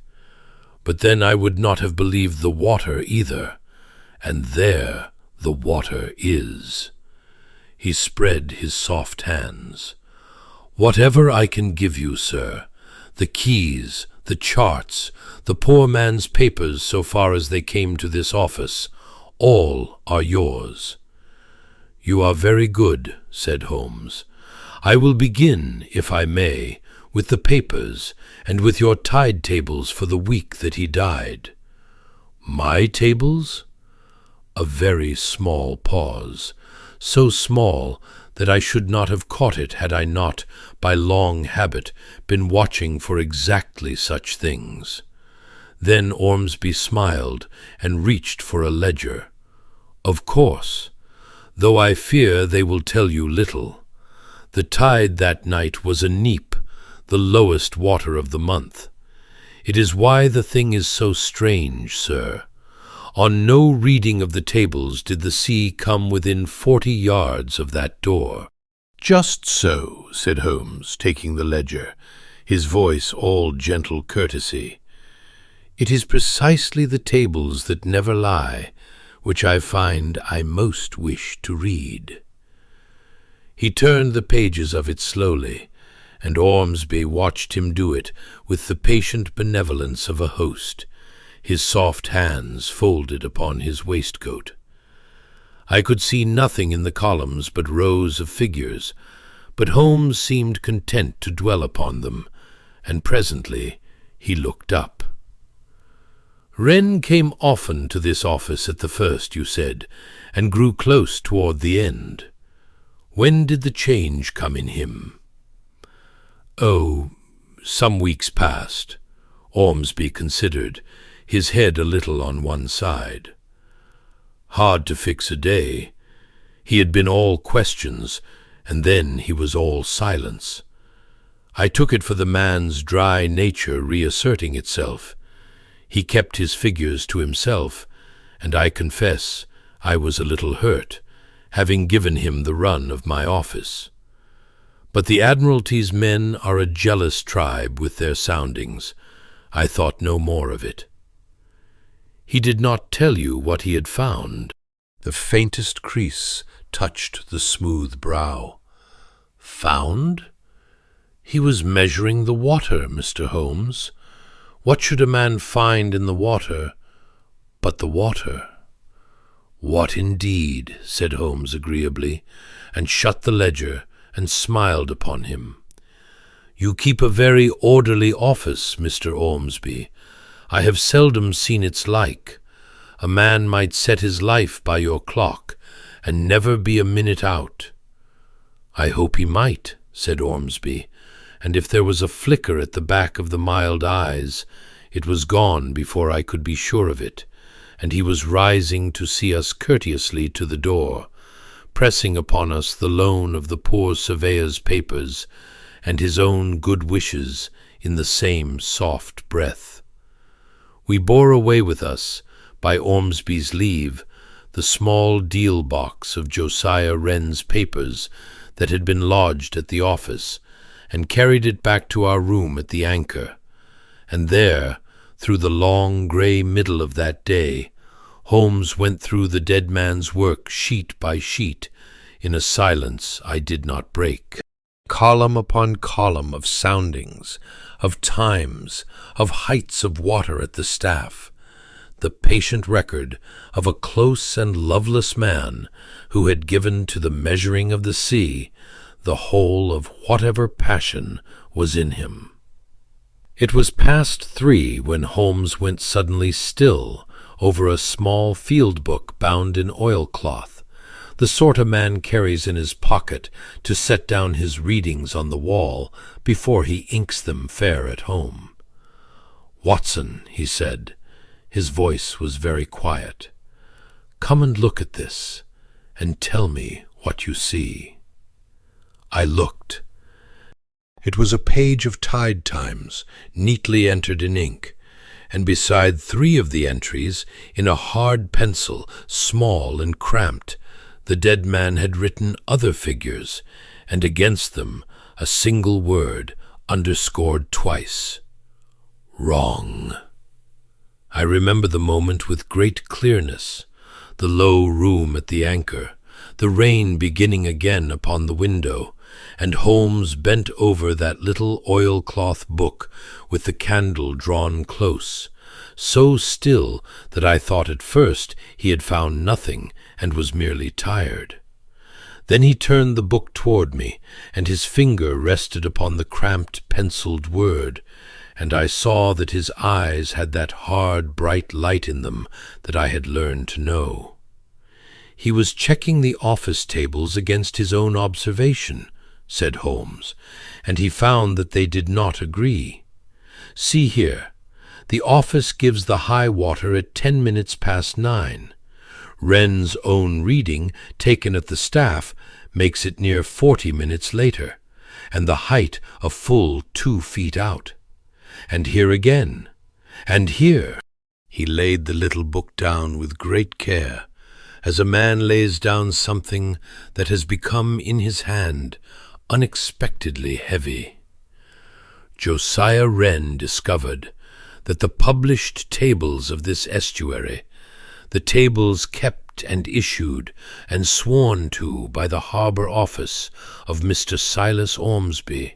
But then I would not have believed the water either, and there the water is." He spread his soft hands. "Whatever I can give you, sir, the keys, the charts, the poor man's papers so far as they came to this office, all are yours." "You are very good," said Holmes. "I will begin, if I may, with the papers, and with your tide tables for the week that he died." "My tables?" A very small pause, so small that I should not have caught it had I not, by long habit, been watching for exactly such things. Then Ormsby smiled and reached for a ledger. "Of course, though I fear they will tell you little. The tide that night was a neap, the lowest water of the month. It is why the thing is so strange, sir. On no reading of the tables did the sea come within 40 yards of that door." "Just so," said Holmes, taking the ledger, his voice all gentle courtesy. "It is precisely the tables that never lie, which I find I most wish to read." He turned the pages of it slowly, and Ormsby watched him do it with the patient benevolence of a host, his soft hands folded upon his waistcoat. I could see nothing in the columns but rows of figures, but Holmes seemed content to dwell upon them, and presently he looked up. "Wren came often to this office at the first, you said, and grew close toward the end. When did the change come in him?" "Oh, some weeks past." Ormsby considered, his head a little on one side. "Hard to fix a day. He had been all questions, and then he was all silence. I took it for the man's dry nature reasserting itself. He kept his figures to himself, and I confess I was a little hurt, having given him the run of my office. But the Admiralty's men are a jealous tribe with their soundings. I thought no more of it." "He did not tell you what he had found?" The faintest crease touched the smooth brow. "Found? He was measuring the water, Mr. Holmes. What should a man find in the water but the water?" "What indeed?" said Holmes agreeably, and shut the ledger and smiled upon him. "You keep a very orderly office, Mr. Ormsby. I have seldom seen its like. A man might set his life by your clock, and never be a minute out." "I hope he might," said Ormsby, and if there was a flicker at the back of the mild eyes, it was gone before I could be sure of it, and he was rising to see us courteously to the door, pressing upon us the loan of the poor surveyor's papers, and his own good wishes in the same soft breath. We bore away with us, by Ormsby's leave, the small deal box of Josiah Wren's papers that had been lodged at the office, and carried it back to our room at the Anchor, and there, through the long grey middle of that day, Holmes went through the dead man's work sheet by sheet, in a silence I did not break. Column upon column of soundings, of times, of heights of water at the staff, the patient record of a close and loveless man who had given to the measuring of the sea the whole of whatever passion was in him. It was past 3 when Holmes went suddenly still over a small field book bound in oilcloth, the sort a man carries in his pocket to set down his readings on the wall before he inks them fair at home. "Watson," he said, his voice was very quiet, "come and look at this, and tell me what you see." I looked. It was a page of Tide Times, neatly entered in ink, and beside 3 of the entries, in a hard pencil, small and cramped, the dead man had written other figures, and against them a single word, underscored twice: "Wrong." I remember the moment with great clearness, the low room at the Anchor, the rain beginning again upon the window, and Holmes bent over that little oilcloth book with the candle drawn close, so still that I thought at first he had found nothing and was merely tired. Then he turned the book toward me, and his finger rested upon the cramped penciled word, and I saw that his eyes had that hard, bright light in them that I had learned to know. "He was checking the office tables against his own observation," said Holmes, "and he found that they did not agree. See here, the office gives the high water at 10 minutes past 9. Wren's own reading, taken at the staff, makes it near 40 minutes later, and the height a full 2 feet out. And here again, and here." He laid the little book down with great care, as a man lays down something that has become in his hand unexpectedly heavy. Josiah Wren discovered that the published tables of this estuary, the tables kept and issued and sworn to by the harbour office of Mr. Silas Ormsby,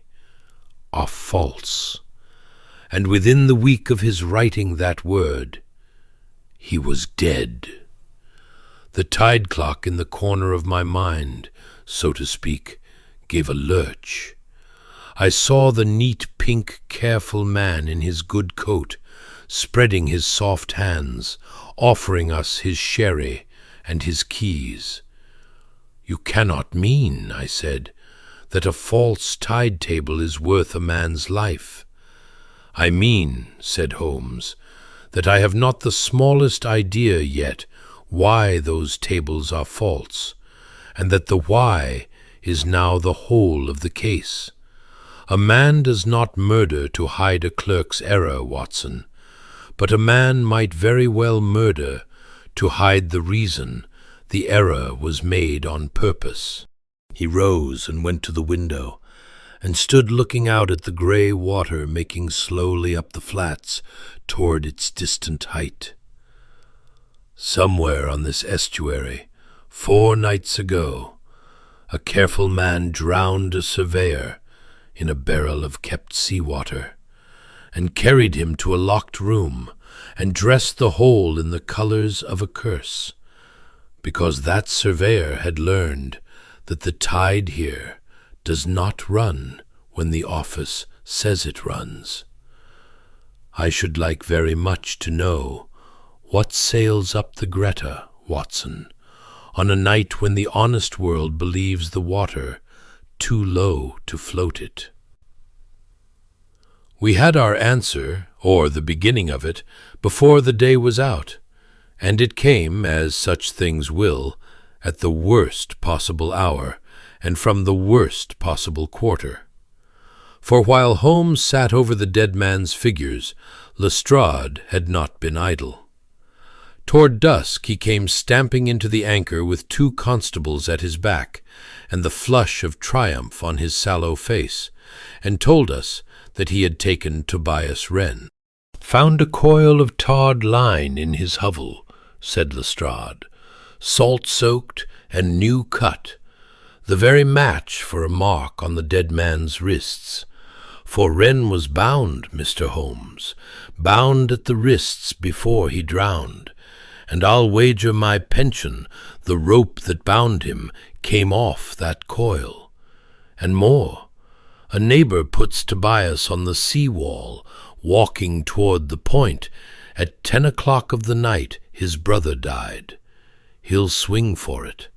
are false. And within the week of his writing that word, he was dead. The tide clock in the corner of my mind, so to speak, gave a lurch. I saw the neat, pink, careful man in his good coat, spreading his soft hands, offering us his sherry and his keys. "You cannot mean," I said, "that a false tide table is worth a man's life." "I mean," said Holmes, "that I have not the smallest idea yet why those tables are false, and that the why is now the whole of the case. A man does not murder to hide a clerk's error, Watson, but a man might very well murder to hide the reason the error was made on purpose." He rose and went to the window, and stood looking out at the grey water making slowly up the flats toward its distant height. "Somewhere on this estuary, 4 nights ago, a careful man drowned a surveyor in a barrel of kept sea-water, and carried him to a locked room, and dressed the whole in the colours of a curse, because that surveyor had learned that the tide here does not run when the office says it runs. I should like very much to know what sails up the Greta, Watson, on a night when the honest world believes the water too low to float it. We had our answer, or the beginning of it, before the day was out, and it came, as such things will, at the worst possible hour, and from the worst possible quarter. For while Holmes sat over the dead man's figures, Lestrade had not been idle. Toward dusk he came stamping into the anchor with 2 constables at his back, and the flush of triumph on his sallow face, and told us that he had taken Tobias Wren. "Found a coil of tarred line in his hovel," said Lestrade, "salt-soaked and new cut, the very match for a mark on the dead man's wrists. For Wren was bound, Mr. Holmes, bound at the wrists before he drowned, and I'll wager my pension the rope that bound him came off that coil. And more, a neighbor puts Tobias on the sea-wall, walking toward the point. At 10 o'clock of the night his brother died. He'll swing for it.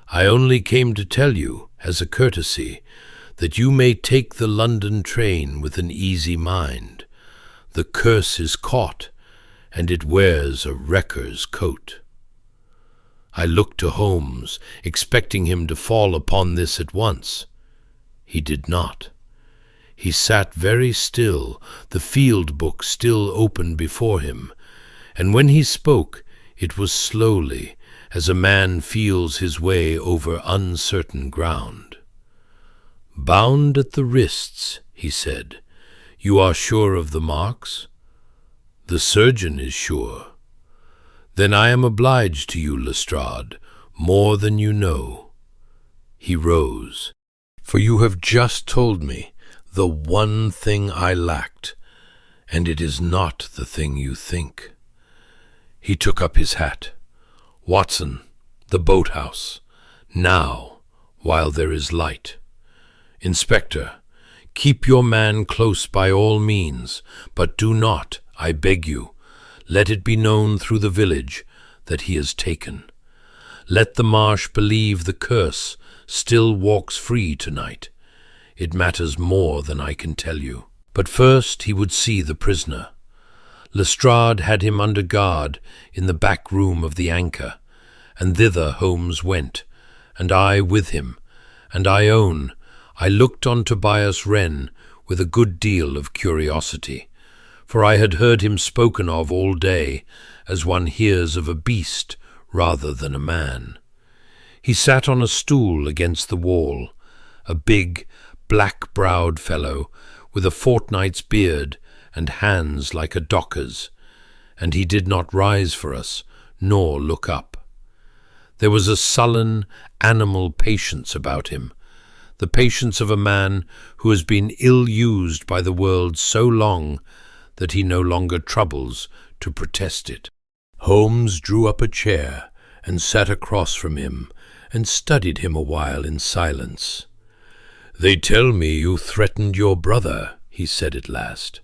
I only came to tell you, as a courtesy, that you may take the London train with an easy mind. The curse is caught, and it wears a wrecker's coat." I looked to Holmes, expecting him to fall upon this at once. He did not. He sat very still, the field book still open before him, and when he spoke, it was slowly, as a man feels his way over uncertain ground. "Bound at the wrists," he said. "You are sure of the marks?" "The surgeon is sure." "Then I am obliged to you, Lestrade, more than you know." He rose. "For you have just told me the one thing I lacked, and it is not the thing you think." He took up his hat. "Watson, the boathouse, now, while there is light. Inspector, keep your man close by all means, but do not, I beg you, let it be known through the village that he is taken. Let the Marsh believe the curse still walks free tonight. It matters more than I can tell you." But first he would see the prisoner. Lestrade had him under guard in the back room of the Anchor, and thither Holmes went, and I with him, and I own I looked on Tobias Wren with a good deal of curiosity, for I had heard him spoken of all day as one hears of a beast rather than a man. He sat on a stool against the wall, a big, black-browed fellow with a fortnight's beard and hands like a docker's, and he did not rise for us, nor look up. There was a sullen, animal patience about him, the patience of a man who has been ill-used by the world so long that he no longer troubles to protest it. Holmes drew up a chair and sat across from him and studied him a while in silence. "They tell me you threatened your brother," he said at last.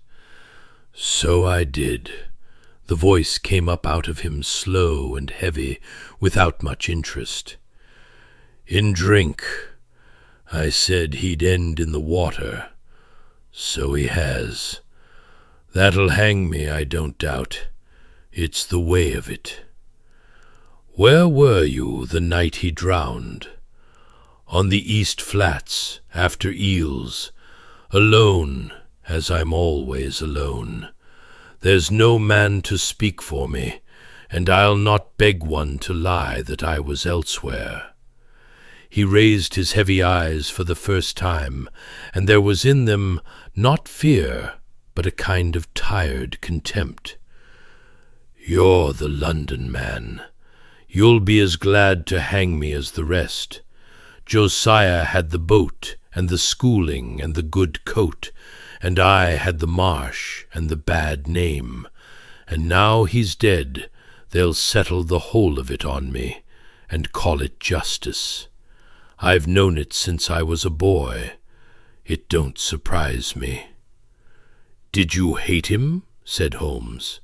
"So I did." The voice came up out of him slow and heavy, without much interest. "In drink. I said he'd end in the water. So he has. That'll hang me, I don't doubt. It's the way of it. Where were you the night he drowned?" "On the East Flats, after eels. Alone, as I'm always alone. There's no man to speak for me, and I'll not beg one to lie that I was elsewhere." He raised his heavy eyes for the first time, and there was in them not fear, but a kind of tired contempt. "You're the London man. You'll be as glad to hang me as the rest. Josiah had the boat and the schooling and the good coat, and I had the Marsh and the bad name. And now he's dead, they'll settle the whole of it on me, and call it justice. I've known it since I was a boy. It don't surprise me." "Did you hate him?" said Holmes.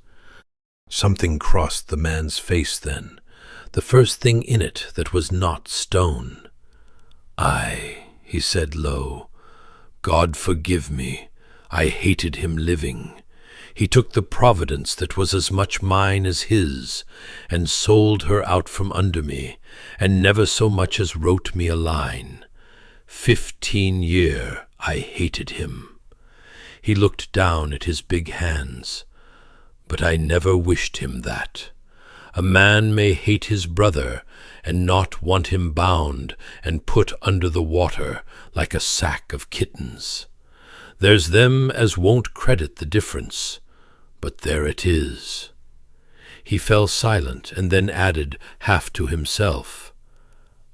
Something crossed the man's face then. the first thing in it that was not stone. "Aye," he said low, "God forgive me, I hated him living. He took the providence that was as much mine as his, and sold her out from under me, and never so much as wrote me a line. 15 year I hated him." He looked down at his big hands. "But I never wished him that. A man may hate his brother, and not want him bound and put under the water like a sack of kittens. There's them as won't credit the difference, but there it is." He fell silent, and then added, half to himself,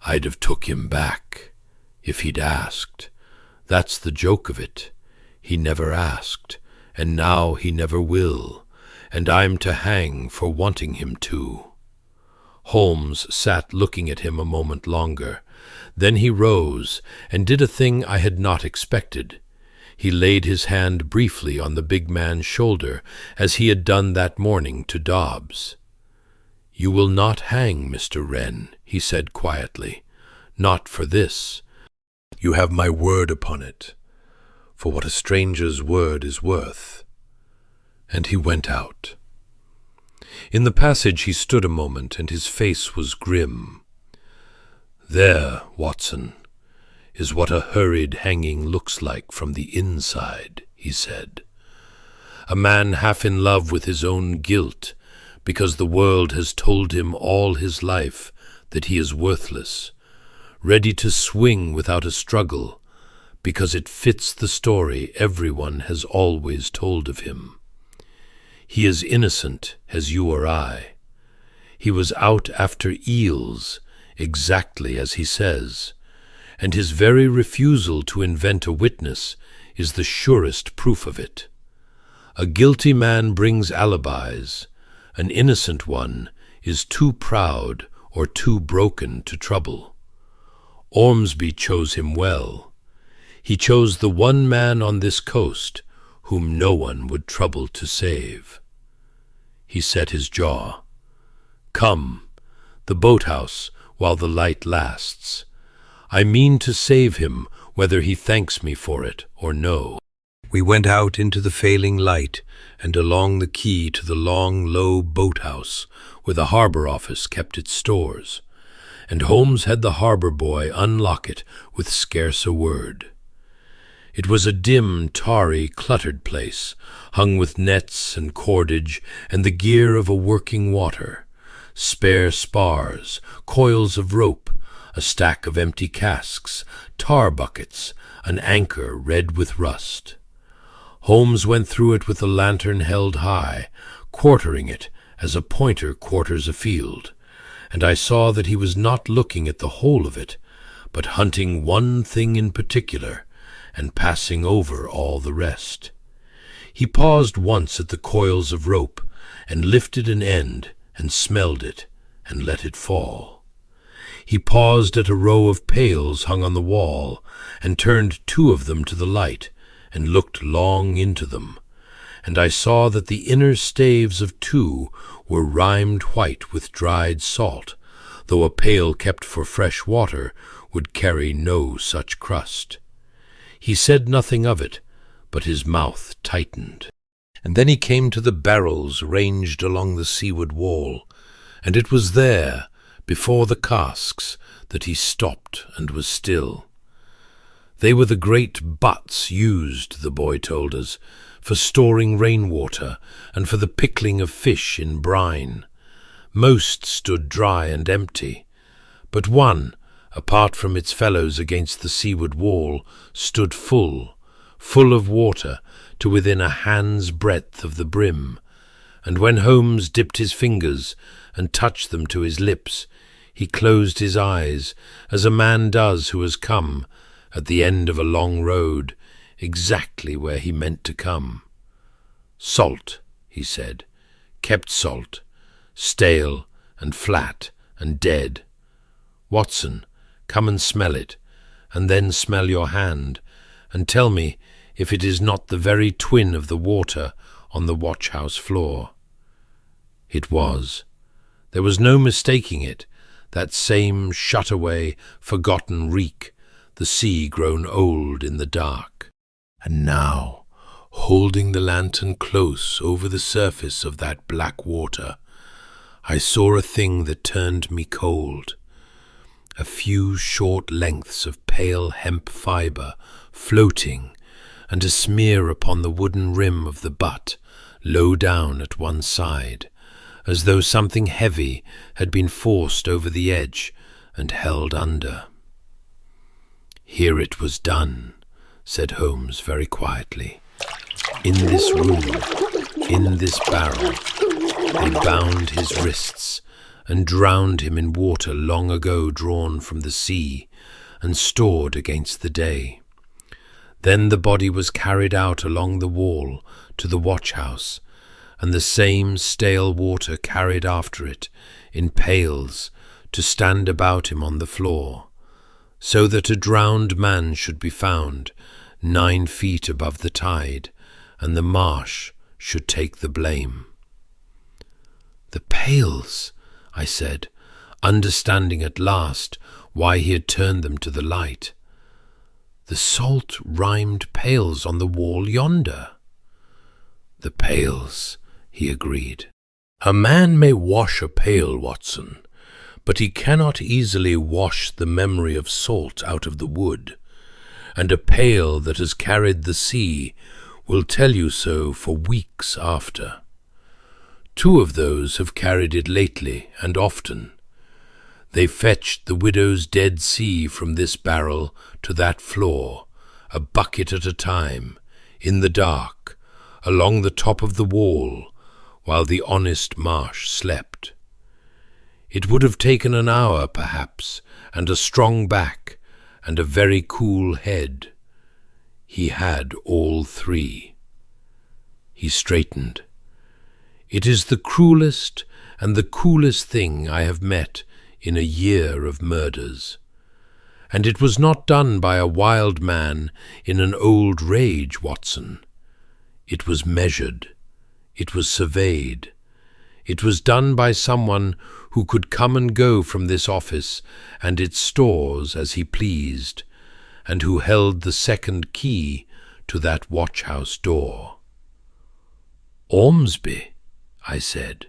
"I'd have took him back, if he'd asked. That's the joke of it. He never asked, and now he never will, and I'm to hang for wanting him to." Holmes sat looking at him a moment longer. Then he rose, and did a thing I had not expected. He laid his hand briefly on the big man's shoulder, as he had done that morning to Dobbs. "You will not hang, Mr. Wren," he said quietly. "Not for this. You have my word upon it, for what a stranger's word is worth." And he went out. In the passage he stood a moment, and his face was grim. "There, Watson, is what a hurried hanging looks like from the inside," he said. "A man half in love with his own guilt, because the world has told him all his life that he is worthless, ready to swing without a struggle, because it fits the story everyone has always told of him. He is innocent as you or I. He was out after eels, exactly as he says, and his very refusal to invent a witness is the surest proof of it. A guilty man brings alibis. An innocent one is too proud or too broken to trouble. Ormsby chose him well. He chose the one man on this coast whom no one would trouble to save." He set his jaw. "Come, the boathouse while the light lasts. I mean to save him, whether he thanks me for it or no." We went out into the failing light and along the quay to the long, low boathouse where the harbour office kept its stores, and Holmes had the harbour boy unlock it with scarce a word. It was a dim, tarry, cluttered place, hung with nets and cordage and the gear of a working water, spare spars, coils of rope, a stack of empty casks, tar buckets, an anchor red with rust. Holmes went through it with the lantern held high, quartering it as a pointer quarters a field, and I saw that he was not looking at the whole of it, but hunting one thing in particular, and passing over all the rest. He paused once at the coils of rope, and lifted an end, and smelled it, and let it fall. He paused at a row of pails hung on the wall, and turned 2 of them to the light, and looked long into them, and I saw that the inner staves of 2 were rimed white with dried salt, though a pail kept for fresh water would carry no such crust. He said nothing of it, but his mouth tightened. And then he came to the barrels ranged along the seaward wall, and it was there, before the casks, that he stopped and was still. They were the great butts used, the boy told us, for storing rainwater and for the pickling of fish in brine. Most stood dry and empty, but one, apart from its fellows against the seaward wall, stood full of water to within a hand's breadth of the brim, and when Holmes dipped his fingers and touched them to his lips, he closed his eyes, as a man does who has come, at the end of a long road, exactly where he meant to come. "Salt," he said, "kept salt, stale and flat and dead. Watson, come and smell it, and then smell your hand, and tell me if it is not the very twin of the water on the watch-house floor." It was. There was no mistaking it, that same shut-away, forgotten reek, the sea grown old in the dark. And now, holding the lantern close over the surface of that black water, I saw a thing that turned me cold. A few short lengths of pale hemp fibre floating, and a smear upon the wooden rim of the butt, low down at one side, as though something heavy had been forced over the edge and held under. "Here it was done," said Holmes very quietly. "In this room, in this barrel, they bound his wrists and drowned him in water long ago drawn from the sea and stored against the day. Then the body was carried out along the wall to the watch-house, and the same stale water carried after it in pails to stand about him on the floor, so that a drowned man should be found 9 feet above the tide, and the Marsh should take the blame." "The pails," I said, understanding at last why he had turned them to the light. "The salt-rimed pails on the wall yonder." "The pails," he agreed. "A man may wash a pail, Watson, but he cannot easily wash the memory of salt out of the wood, and a pail that has carried the sea will tell you so for weeks after. 2 of those have carried it lately, and often. They fetched the widow's Dead Sea from this barrel to that floor, a bucket at a time, in the dark, along the top of the wall, while the honest Marsh slept. It would have taken an hour, perhaps, and a strong back, and a very cool head. He had all 3. He straightened. "It is the cruelest and the coolest thing I have met in a year of murders. And it was not done by a wild man in an old rage, Watson. It was measured. It was surveyed. It was done by someone who could come and go from this office and its stores as he pleased, and who held the second key to that watch-house door." "Ormsby," I said.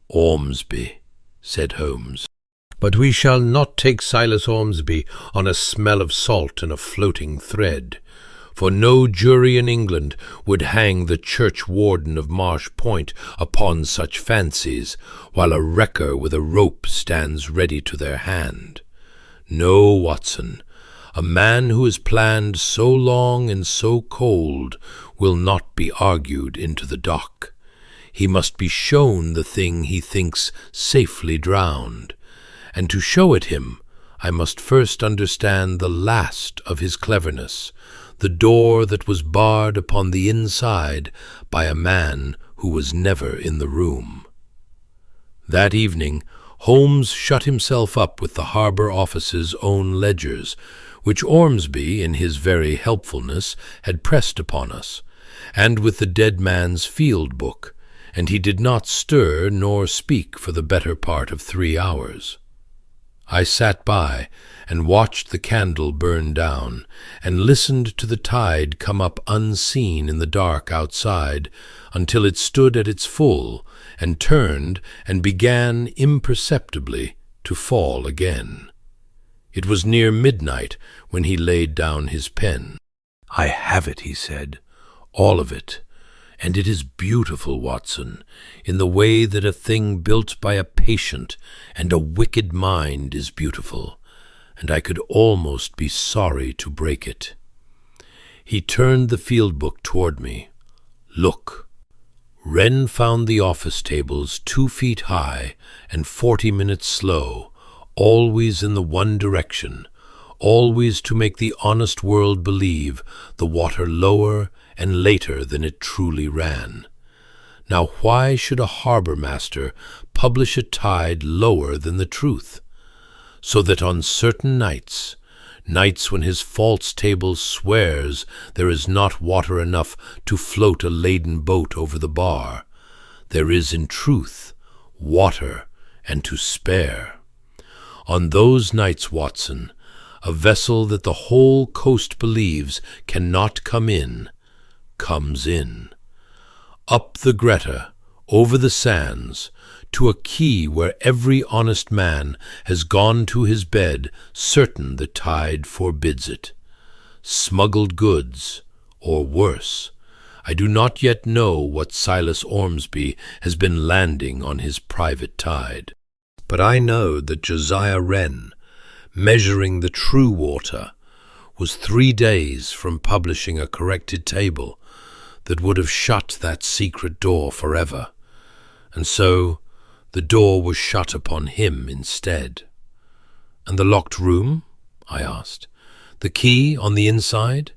"Ormsby," said Holmes. "But we shall not take Silas Ormsby on a smell of salt and a floating thread, for no jury in England would hang the churchwarden of Marsh Point upon such fancies, while a wrecker with a rope stands ready to their hand. No, Watson, a man who has planned so long and so cold will not be argued into the dock. He must be shown the thing he thinks safely drowned, and to show it him I must first understand the last of his cleverness, the door that was barred upon the inside by a man who was never in the room." That evening Holmes shut himself up with the harbour office's own ledgers, which Ormsby, in his very helpfulness, had pressed upon us, and with the dead man's field book, and he did not stir nor speak for the better part of 3 hours. I sat by and watched the candle burn down, and listened to the tide come up unseen in the dark outside until it stood at its full, and turned and began imperceptibly to fall again. It was near midnight when he laid down his pen. "I have it," he said, "all of it. And it is beautiful, Watson, in the way that a thing built by a patient and a wicked mind is beautiful, and I could almost be sorry to break it." He turned the field book toward me. "Look." Wren found the office tables 2 feet high and 40 minutes slow, always in the one direction, always to make the honest world believe the water lower and later than it truly ran. Now why should a harbour-master publish a tide lower than the truth? So that on certain nights when his false table swears there is not water enough to float a laden boat over the bar, there is in truth water and to spare. On those nights, Watson, a vessel that the whole coast believes cannot come in, comes in. Up the Greta, over the sands, to a quay where every honest man has gone to his bed, certain the tide forbids it. Smuggled goods, or worse. I do not yet know what Silas Ormsby has been landing on his private tide. But I know that Josiah Wren, measuring the true water, was 3 days from publishing a corrected table that would have shut that secret door forever, and so the door was shut upon him instead. "And the locked room?" I asked. "The key on the inside?"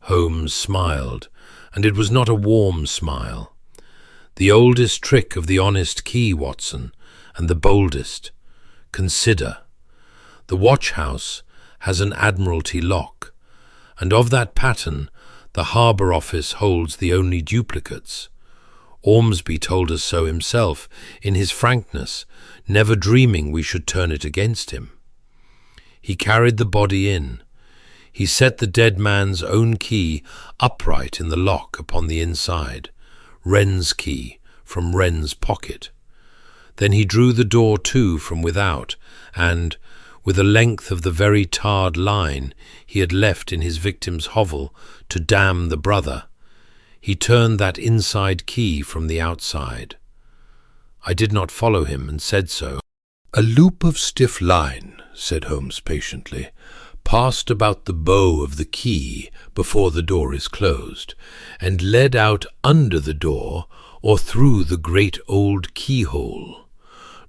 Holmes smiled, and it was not a warm smile. "The oldest trick of the honest key, Watson, and the boldest. Consider. The watch-house has an Admiralty lock, and of that pattern the Harbour Office holds the only duplicates. Ormsby told us so himself, in his frankness, never dreaming we should turn it against him. He carried the body in. He set the dead man's own key upright in the lock upon the inside, Wren's key from Wren's pocket. Then he drew the door to from without, and, with a length of the very tarred line he had left in his victim's hovel to damn the brother, he turned that inside key from the outside. I did not follow him, and said so. "A loop of stiff line," said Holmes patiently, "passed about the bow of the key before the door is closed, and led out under the door or through the great old keyhole.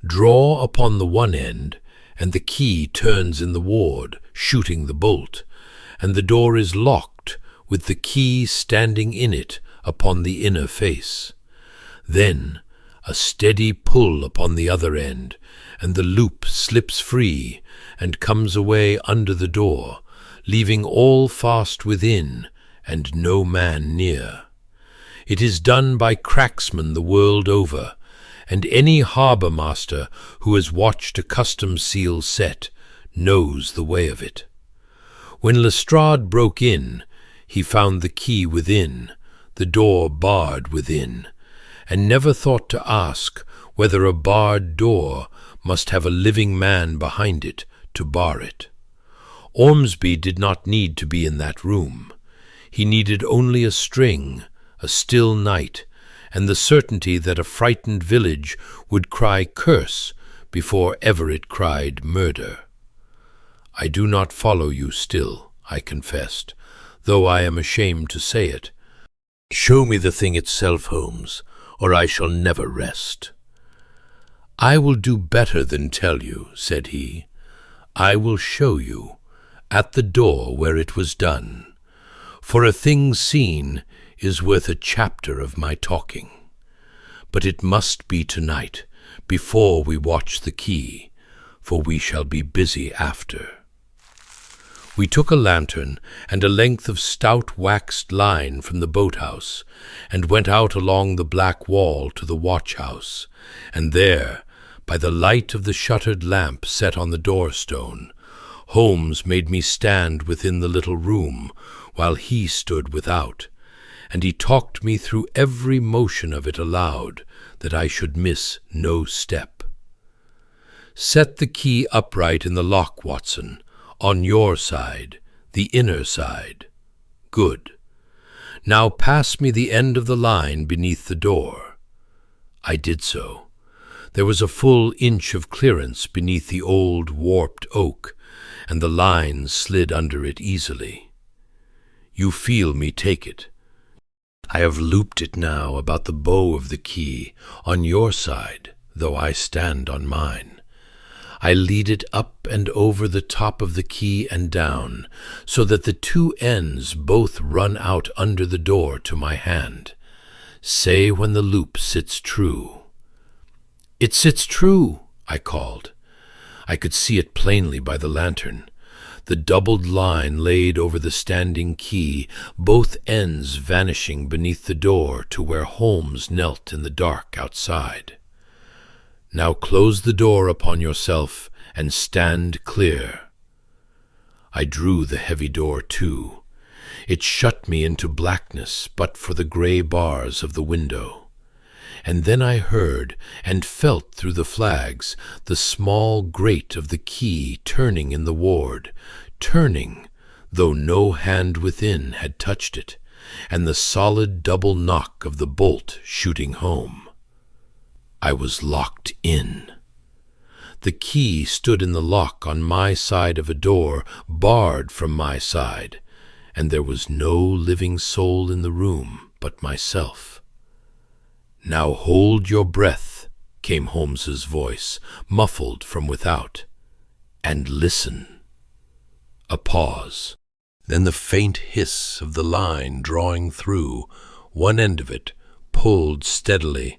Draw upon the one end, and the key turns in the ward, shooting the bolt, and the door is locked with the key standing in it upon the inner face. Then a steady pull upon the other end, and the loop slips free and comes away under the door, leaving all fast within and no man near. It is done by cracksmen the world over, and any harbour master who has watched a customs seal set knows the way of it. When Lestrade broke in, he found the key within, the door barred within, and never thought to ask whether a barred door must have a living man behind it to bar it. Ormsby did not need to be in that room. He needed only a string, a still night, and the certainty that a frightened village would cry curse before ever it cried murder. "I do not follow you still," I confessed, though I am ashamed to say it. "Show me the thing itself, Holmes, or I shall never rest." "I will do better than tell you," said he. "I will show you, at the door where it was done. For a thing seen is worth a chapter of my talking. But it must be tonight, before we watch the key, for we shall be busy after." We took a lantern and a length of stout waxed line from the boathouse, and went out along the black wall to the watch-house, and there, by the light of the shuttered lamp set on the door-stone, Holmes made me stand within the little room, while he stood without, and he talked me through every motion of it aloud, that I should miss no step. "Set the key upright in the lock, Watson, on your side, the inner side. Good. Now pass me the end of the line beneath the door." I did so. There was a full inch of clearance beneath the old warped oak, and the line slid under it easily. "You feel me take it. I have looped it now about the bow of the key, on your side, though I stand on mine. I lead it up and over the top of the key and down, so that the two ends both run out under the door to my hand. Say when the loop sits true." "It sits true," I called. I could see it plainly by the lantern. The doubled line laid over the standing key, both ends vanishing beneath the door to where Holmes knelt in the dark outside. Now close the door upon yourself and stand clear." I drew the heavy door to. It shut me into blackness but for the grey bars of the window. And then I heard and felt through the flags the small grate of the key turning in the ward, turning, though no hand within had touched it, and the solid double knock of the bolt shooting home. I was locked in. The key stood in the lock on my side of a door, barred from my side, and there was no living soul in the room but myself. "Now hold your breath," came Holmes's voice, muffled from without, "and listen." A pause. Then the faint hiss of the line drawing through, one end of it pulled steadily,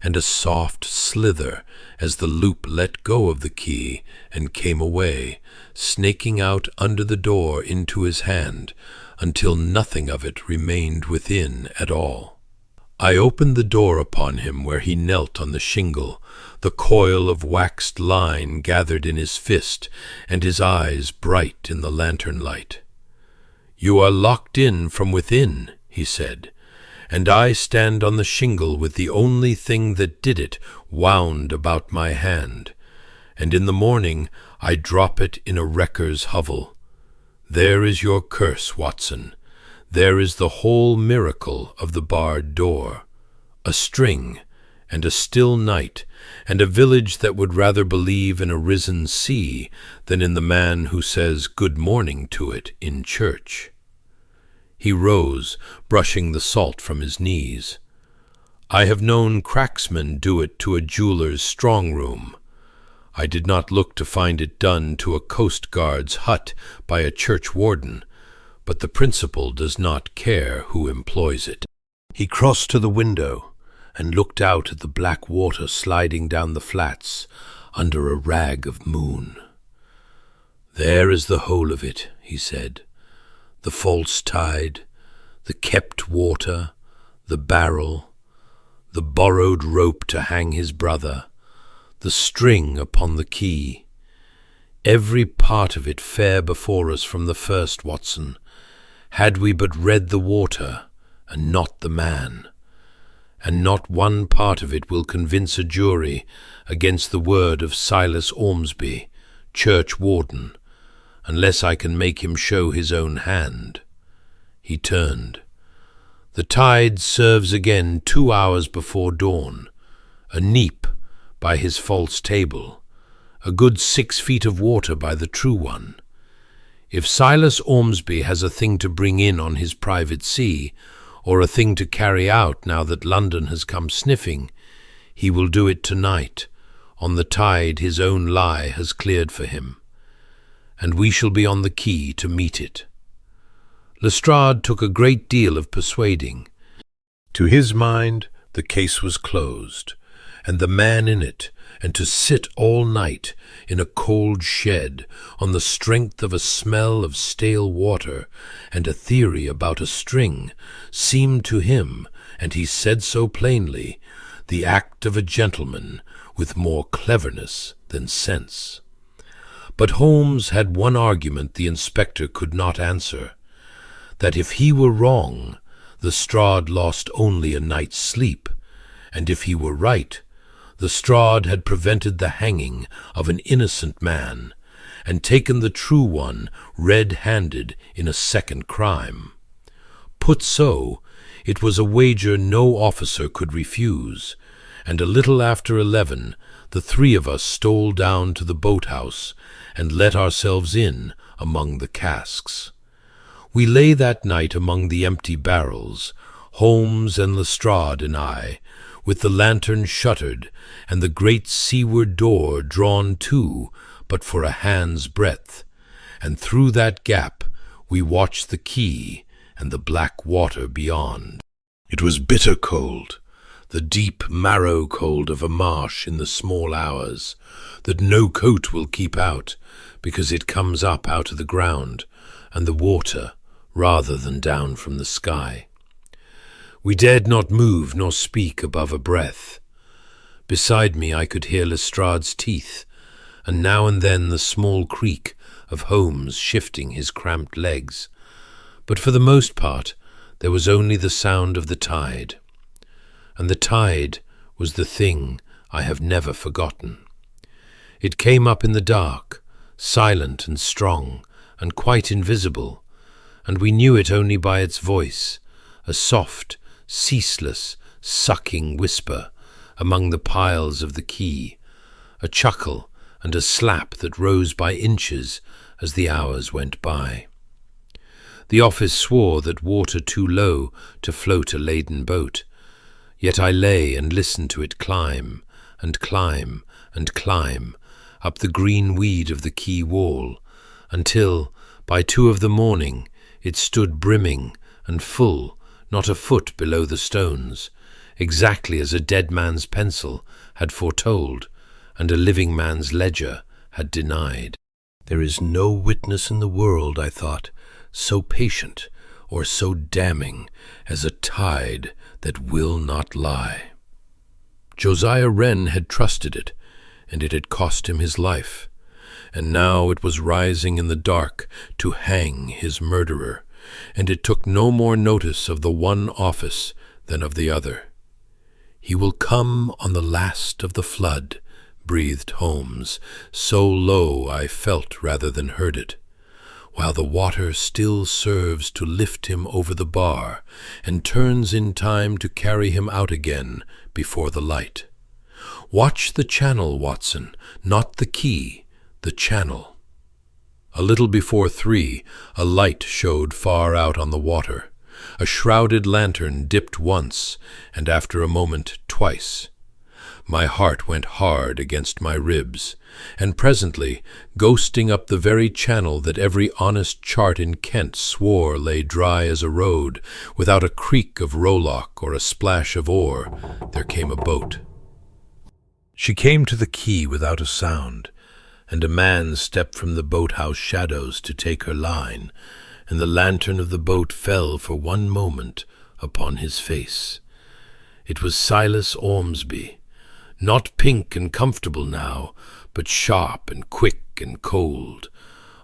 and a soft slither as the loop let go of the key and came away, snaking out under the door into his hand, until nothing of it remained within at all. I opened the door upon him where he knelt on the shingle, the coil of waxed line gathered in his fist, and his eyes bright in the lantern light. "You are locked in from within," he said, "and I stand on the shingle with the only thing that did it wound about my hand, and in the morning I drop it in a wrecker's hovel. There is your curse, Watson. There is the whole miracle of the barred door. A string, and a still night, and a village that would rather believe in a risen sea than in the man who says good morning to it in church." He rose, brushing the salt from his knees. "I have known cracksmen do it to a jeweller's strong-room. I did not look to find it done to a coast-guard's hut by a church-warden, but the principal does not care who employs it." He crossed to the window and looked out at the black water sliding down the flats under a rag of moon. "There is the whole of it," he said. "The false tide, the kept water, the barrel, the borrowed rope to hang his brother, the string upon the key. Every part of it fair before us from the first, Watson, had we but read the water and not the man. And not one part of it will convince a jury against the word of Silas Ormsby, church-warden, unless I can make him show his own hand." He turned. "The tide serves again 2 hours before dawn, a neap by his false table, a good 6 feet of water by the true one. If Silas Ormsby has a thing to bring in on his private sea, or a thing to carry out now that London has come sniffing, he will do it tonight, on the tide his own lie has cleared for him, and we shall be on the quay to meet it." Lestrade took a great deal of persuading. To his mind the case was closed, and the man in it, and to sit all night in a cold shed on the strength of a smell of stale water and a theory about a string seemed to him, and he said so plainly, the act of a gentleman with more cleverness than sense. But Holmes had one argument the inspector could not answer, that if he were wrong, Lestrade lost only a night's sleep, and if he were right, Lestrade had prevented the hanging of an innocent man, and taken the true one red-handed in a second crime. Put so, it was a wager no officer could refuse, and a little after 11 the 3 of us stole down to the boat-house and let ourselves in among the casks. We lay that night among the empty barrels, Holmes and Lestrade and I, with the lantern shuttered and the great seaward door drawn to but for a hand's breadth, and through that gap we watched the quay and the black water beyond. It was bitter cold, the deep marrow cold of a marsh in the small hours, that no coat will keep out, because it comes up out of the ground and the water rather than down from the sky. We dared not move nor speak above a breath. Beside me I could hear Lestrade's teeth, and now and then the small creak of Holmes shifting his cramped legs. But for the most part there was only the sound of the tide. And the tide was the thing I have never forgotten. It came up in the dark, silent and strong, and quite invisible, and we knew it only by its voice, a soft, ceaseless, sucking whisper among the piles of the quay, a chuckle and a slap that rose by inches as the hours went by. The office swore that water too low to float a laden boat, yet I lay and listened to it climb and climb and climb up the green weed of the quay wall, until, by 2 of the morning, it stood brimming and full, not a foot below the stones, exactly as a dead man's pencil had foretold, and a living man's ledger had denied. There is no witness in the world, I thought, so patient or so damning as a tide that will not lie. Josiah Wren had trusted it, and it had cost him his life, and now it was rising in the dark to hang his murderer, and it took no more notice of the one office than of the other. "He will come on the last of the flood," breathed Holmes, so low I felt rather than heard it, "while the water still serves to lift him over the bar, and turns in time to carry him out again before the light. Watch the channel, Watson, not the quay, the channel." A little before 3, a light showed far out on the water. A shrouded lantern dipped once, and after a moment twice. My heart went hard against my ribs, and presently, ghosting up the very channel that every honest chart in Kent swore lay dry as a road, without a creak of rowlock or a splash of oar, there came a boat. She came to the quay without a sound, and a man stepped from the boathouse shadows to take her line, and the lantern of the boat fell for one moment upon his face. It was Silas Ormsby, not pink and comfortable now, but sharp and quick and cold,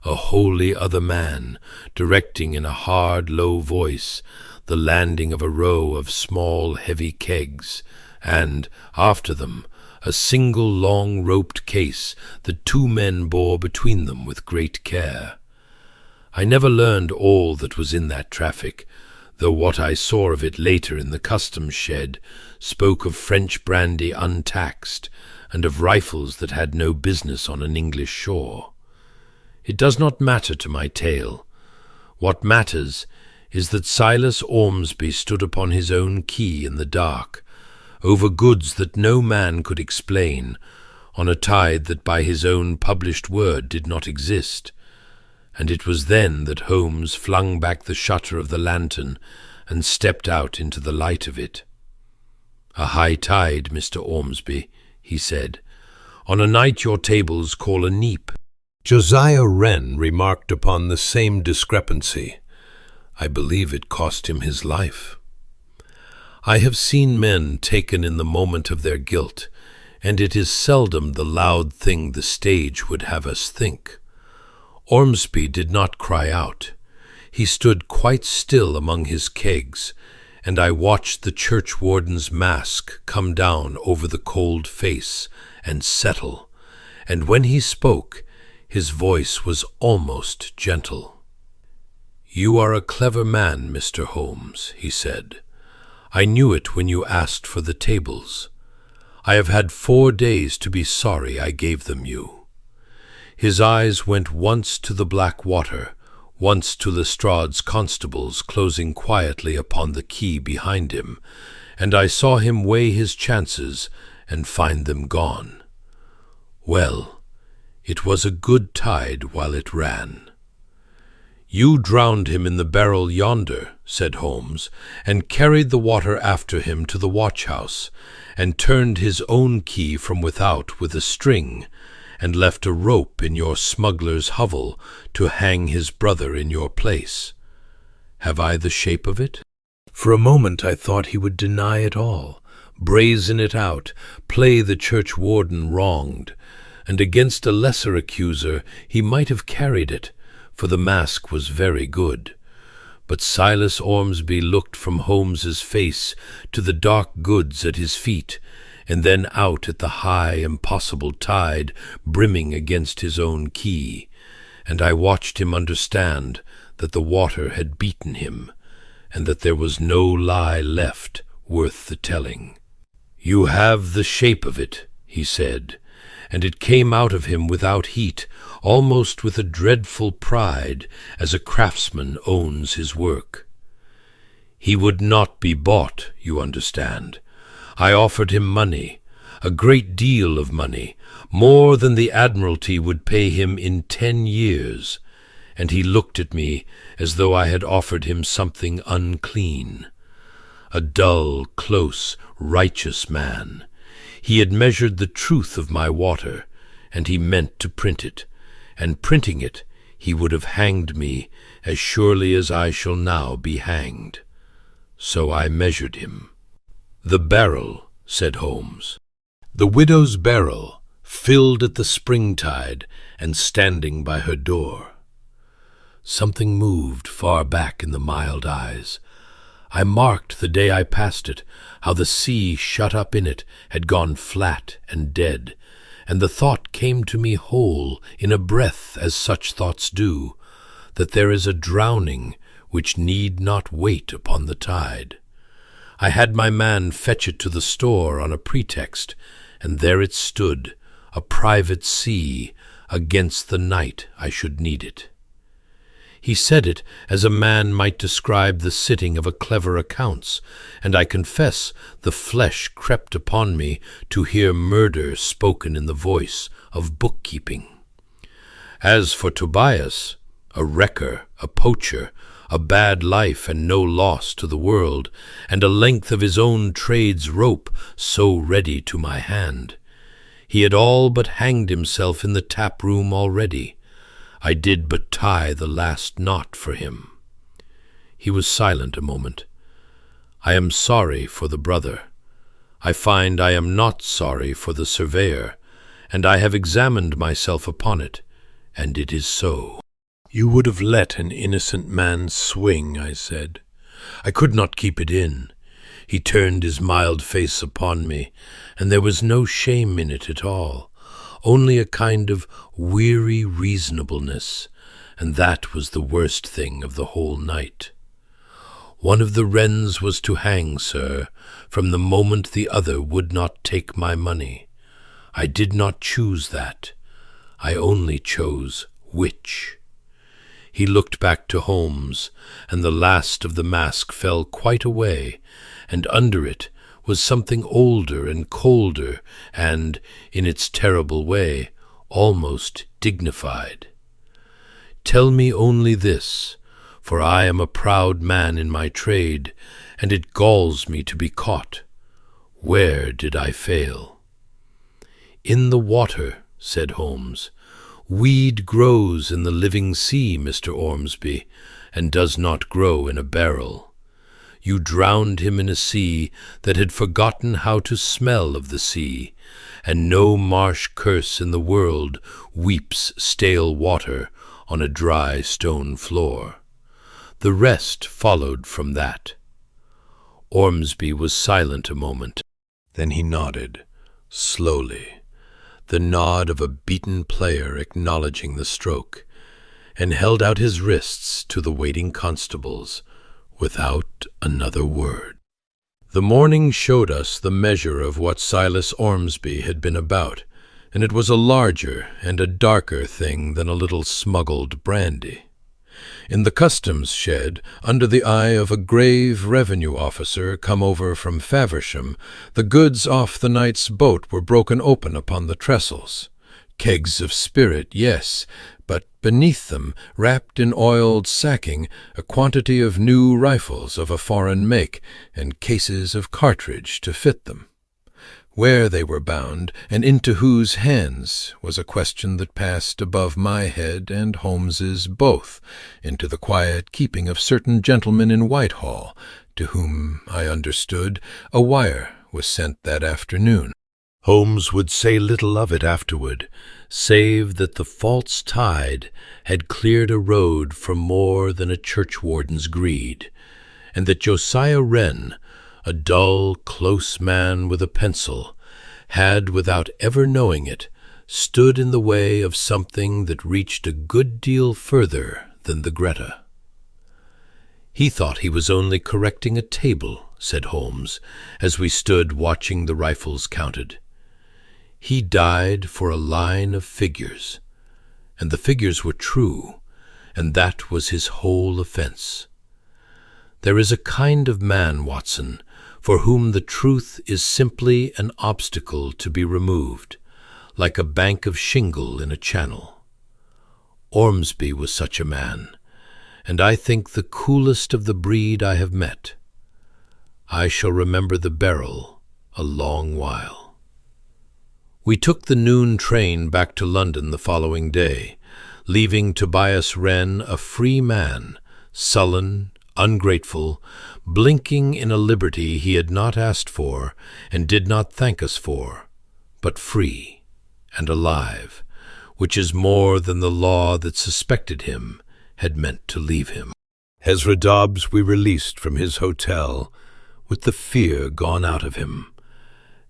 a wholly other man, directing in a hard, low voice the landing of a row of small, heavy kegs, and, after them, a single long roped case that 2 men bore between them with great care. I never learned all that was in that traffic, though what I saw of it later in the customs shed spoke of French brandy untaxed, and of rifles that had no business on an English shore. It does not matter to my tale. What matters is that Silas Ormsby stood upon his own quay in the dark, over goods that no man could explain, on a tide that by his own published word did not exist, and it was then that Holmes flung back the shutter of the lantern and stepped out into the light of it. "A high tide, Mr. Ormsby," he said, "on a night your tables call a neap." Josiah Wren remarked upon the same discrepancy. I believe it cost him his life. I have seen men taken in the moment of their guilt, and it is seldom the loud thing the stage would have us think. Ormsby did not cry out. He stood quite still among his kegs, and I watched the churchwarden's mask come down over the cold face and settle, and when he spoke, his voice was almost gentle. "You are a clever man, Mr. Holmes," he said. "I knew it when you asked for the tables. I have had 4 days to be sorry I gave them you." His eyes went once to the black water, once to Lestrade's constables closing quietly upon the quay behind him, and I saw him weigh his chances and find them gone. Well, it was a good tide while it ran. "You drowned him in the barrel yonder," said Holmes, "and carried the water after him to the watch-house, and turned his own key from without with a string, and left a rope in your smuggler's hovel to hang his brother in your place. Have I the shape of it?" For a moment I thought he would deny it all, brazen it out, play the churchwarden wronged, and against a lesser accuser he might have carried it, for the mask was very good. But Silas Ormsby looked from Holmes's face to the dark goods at his feet, and then out at the high, impossible tide brimming against his own quay, and I watched him understand that the water had beaten him, and that there was no lie left worth the telling. "You have the shape of it," he said, and it came out of him without heat, almost with a dreadful pride, as a craftsman owns his work. He would not be bought, you understand. I offered him money, a great deal of money, more than the Admiralty would pay him in 10 years, and he looked at me as though I had offered him something unclean. A dull, close, righteous man. He had measured the truth of my water, and he meant to print it, and printing it, he would have hanged me as surely as I shall now be hanged. So I measured him. "The barrel," said Holmes. "The widow's barrel, filled at the springtide and standing by her door." Something moved far back in the mild eyes. I marked the day I passed it, how the sea shut up in it had gone flat and dead, and the thought came to me whole in a breath, as such thoughts do, that there is a drowning which need not wait upon the tide. I had my man fetch it to the store on a pretext, and there it stood, a private sea, against the night I should need it. He said it as a man might describe the sitting of a clever accounts, and I confess the flesh crept upon me to hear murder spoken in the voice of bookkeeping. As for Tobias, a wrecker, a poacher, a bad life and no loss to the world, and a length of his own trade's rope so ready to my hand, he had all but hanged himself in the tap-room already. I did but tie the last knot for him. He was silent a moment. I am sorry for the brother. I find I am not sorry for the surveyor, and I have examined myself upon it, and it is so. "You would have let an innocent man swing," I said. I could not keep it in. He turned his mild face upon me, and there was no shame in it at all, only a kind of weary reasonableness, and that was the worst thing of the whole night. "One of the wrens was to hang, sir, from the moment the other would not take my money. I did not choose that. I only chose which." He looked back to Holmes, and the last of the mask fell quite away, and under it was something older and colder and, in its terrible way, almost dignified. "Tell me only this, for I am a proud man in my trade, and it galls me to be caught. Where did I fail?" "In the water," said Holmes. "Weed grows in the living sea, Mr. Ormsby, and does not grow in a barrel. You drowned him in a sea that had forgotten how to smell of the sea, and no marsh curse in the world weeps stale water on a dry stone floor. The rest followed from that." Ormsby was silent a moment. Then he nodded, slowly, the nod of a beaten player acknowledging the stroke, and held out his wrists to the waiting constables without another word. The morning showed us the measure of what Silas Ormsby had been about, and it was a larger and a darker thing than a little smuggled brandy. In the customs shed, under the eye of a grave revenue officer come over from Faversham, the goods off the night's boat were broken open upon the trestles. Kegs of spirit, yes, but beneath them, wrapped in oiled sacking, a quantity of new rifles of a foreign make, and cases of cartridge to fit them. Where they were bound, and into whose hands, was a question that passed above my head and Holmes's both, into the quiet keeping of certain gentlemen in Whitehall, to whom, I understood, a wire was sent that afternoon. Holmes would say little of it afterward, save that the false tide had cleared a road for more than a churchwarden's greed, and that Josiah Wren, a dull, close man with a pencil, had, without ever knowing it, stood in the way of something that reached a good deal further than the Greta. "He thought he was only correcting a table," said Holmes, as we stood watching the rifles counted. "He died for a line of figures, and the figures were true, and that was his whole offense. There is a kind of man, Watson, for whom the truth is simply an obstacle to be removed, like a bank of shingle in a channel. Ormsby was such a man, and I think the coolest of the breed I have met. I shall remember the Beryl a long while." We took the noon train back to London the following day, leaving Tobias Wren a free man, sullen, ungrateful, blinking in a liberty he had not asked for and did not thank us for, but free and alive, which is more than the law that suspected him had meant to leave him. Ezra Dobbs we released from his hotel, with the fear gone out of him,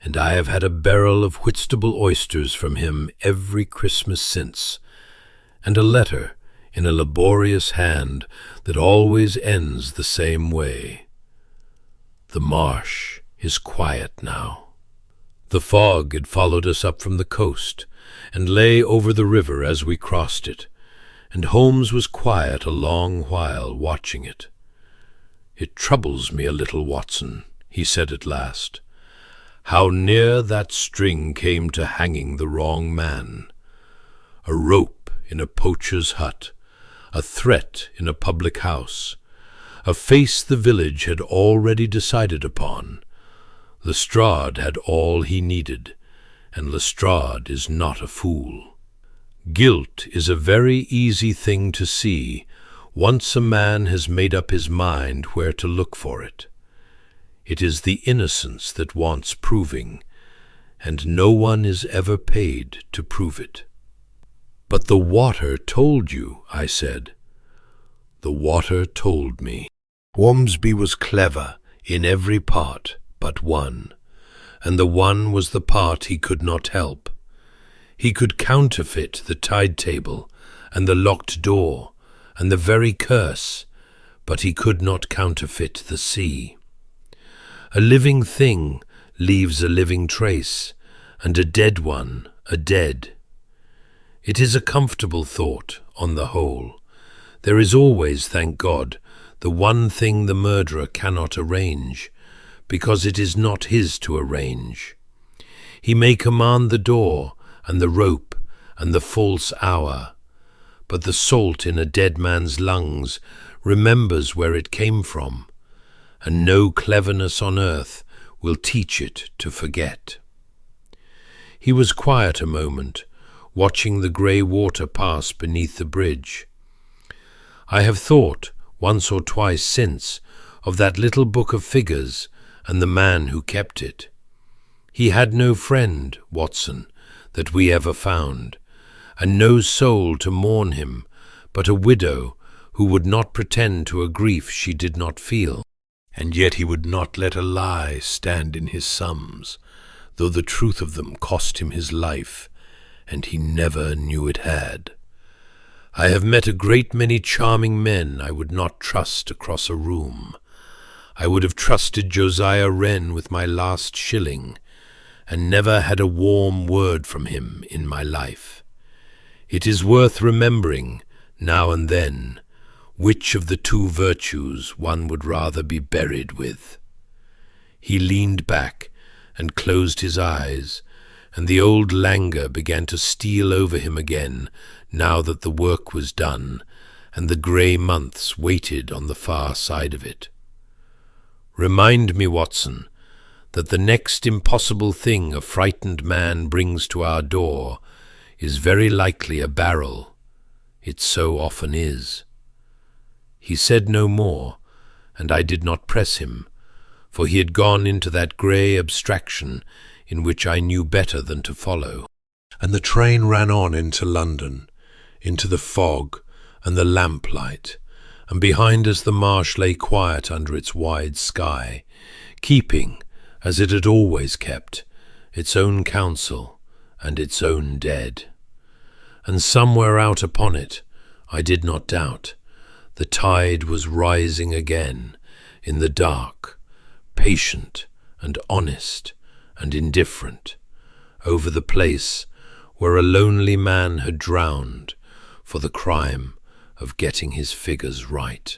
and I have had a barrel of Whitstable oysters from him every Christmas since, and a letter in a laborious hand that always ends the same way. The marsh is quiet now. The fog had followed us up from the coast, and lay over the river as we crossed it, and Holmes was quiet a long while watching it. "It troubles me a little, Watson," he said at last, "how near that string came to hanging the wrong man. A rope in a poacher's hut, a threat in a public house, a face the village had already decided upon. Lestrade had all he needed, and Lestrade is not a fool. Guilt is a very easy thing to see, once a man has made up his mind where to look for it. It is the innocence that wants proving, and no one is ever paid to prove it." "But the water told you," I said. "The water told me. Ormsby was clever in every part but one, and the one was the part he could not help. He could counterfeit the tide table and the locked door and the very curse, but he could not counterfeit the sea. A living thing leaves a living trace, and a dead one a dead. It is a comfortable thought, on the whole. There is always, thank God, the one thing the murderer cannot arrange, because it is not his to arrange. He may command the door, and the rope, and the false hour, but the salt in a dead man's lungs remembers where it came from, and no cleverness on earth will teach it to forget." He was quiet a moment, watching the grey water pass beneath the bridge. "I have thought, once or twice since, of that little book of figures and the man who kept it. He had no friend, Watson, that we ever found, and no soul to mourn him, but a widow who would not pretend to a grief she did not feel. And yet he would not let a lie stand in his sums, though the truth of them cost him his life, and he never knew it had. I have met a great many charming men I would not trust across a room. I would have trusted Josiah Wren with my last shilling, and never had a warm word from him in my life. It is worth remembering, now and then, which of the two virtues one would rather be buried with." He leaned back and closed his eyes, and the old languor began to steal over him again, now that the work was done, and the grey months waited on the far side of it. "Remind me, Watson, that the next impossible thing a frightened man brings to our door is very likely a barrel. It so often is." He said no more, and I did not press him, for he had gone into that grey abstraction in which I knew better than to follow. And the train ran on into London, into the fog and the lamplight, and behind us the marsh lay quiet under its wide sky, keeping, as it had always kept, its own counsel and its own dead. And somewhere out upon it, I did not doubt, the tide was rising again in the dark, patient and honest and indifferent, over the place where a lonely man had drowned for the crime of getting his figures right.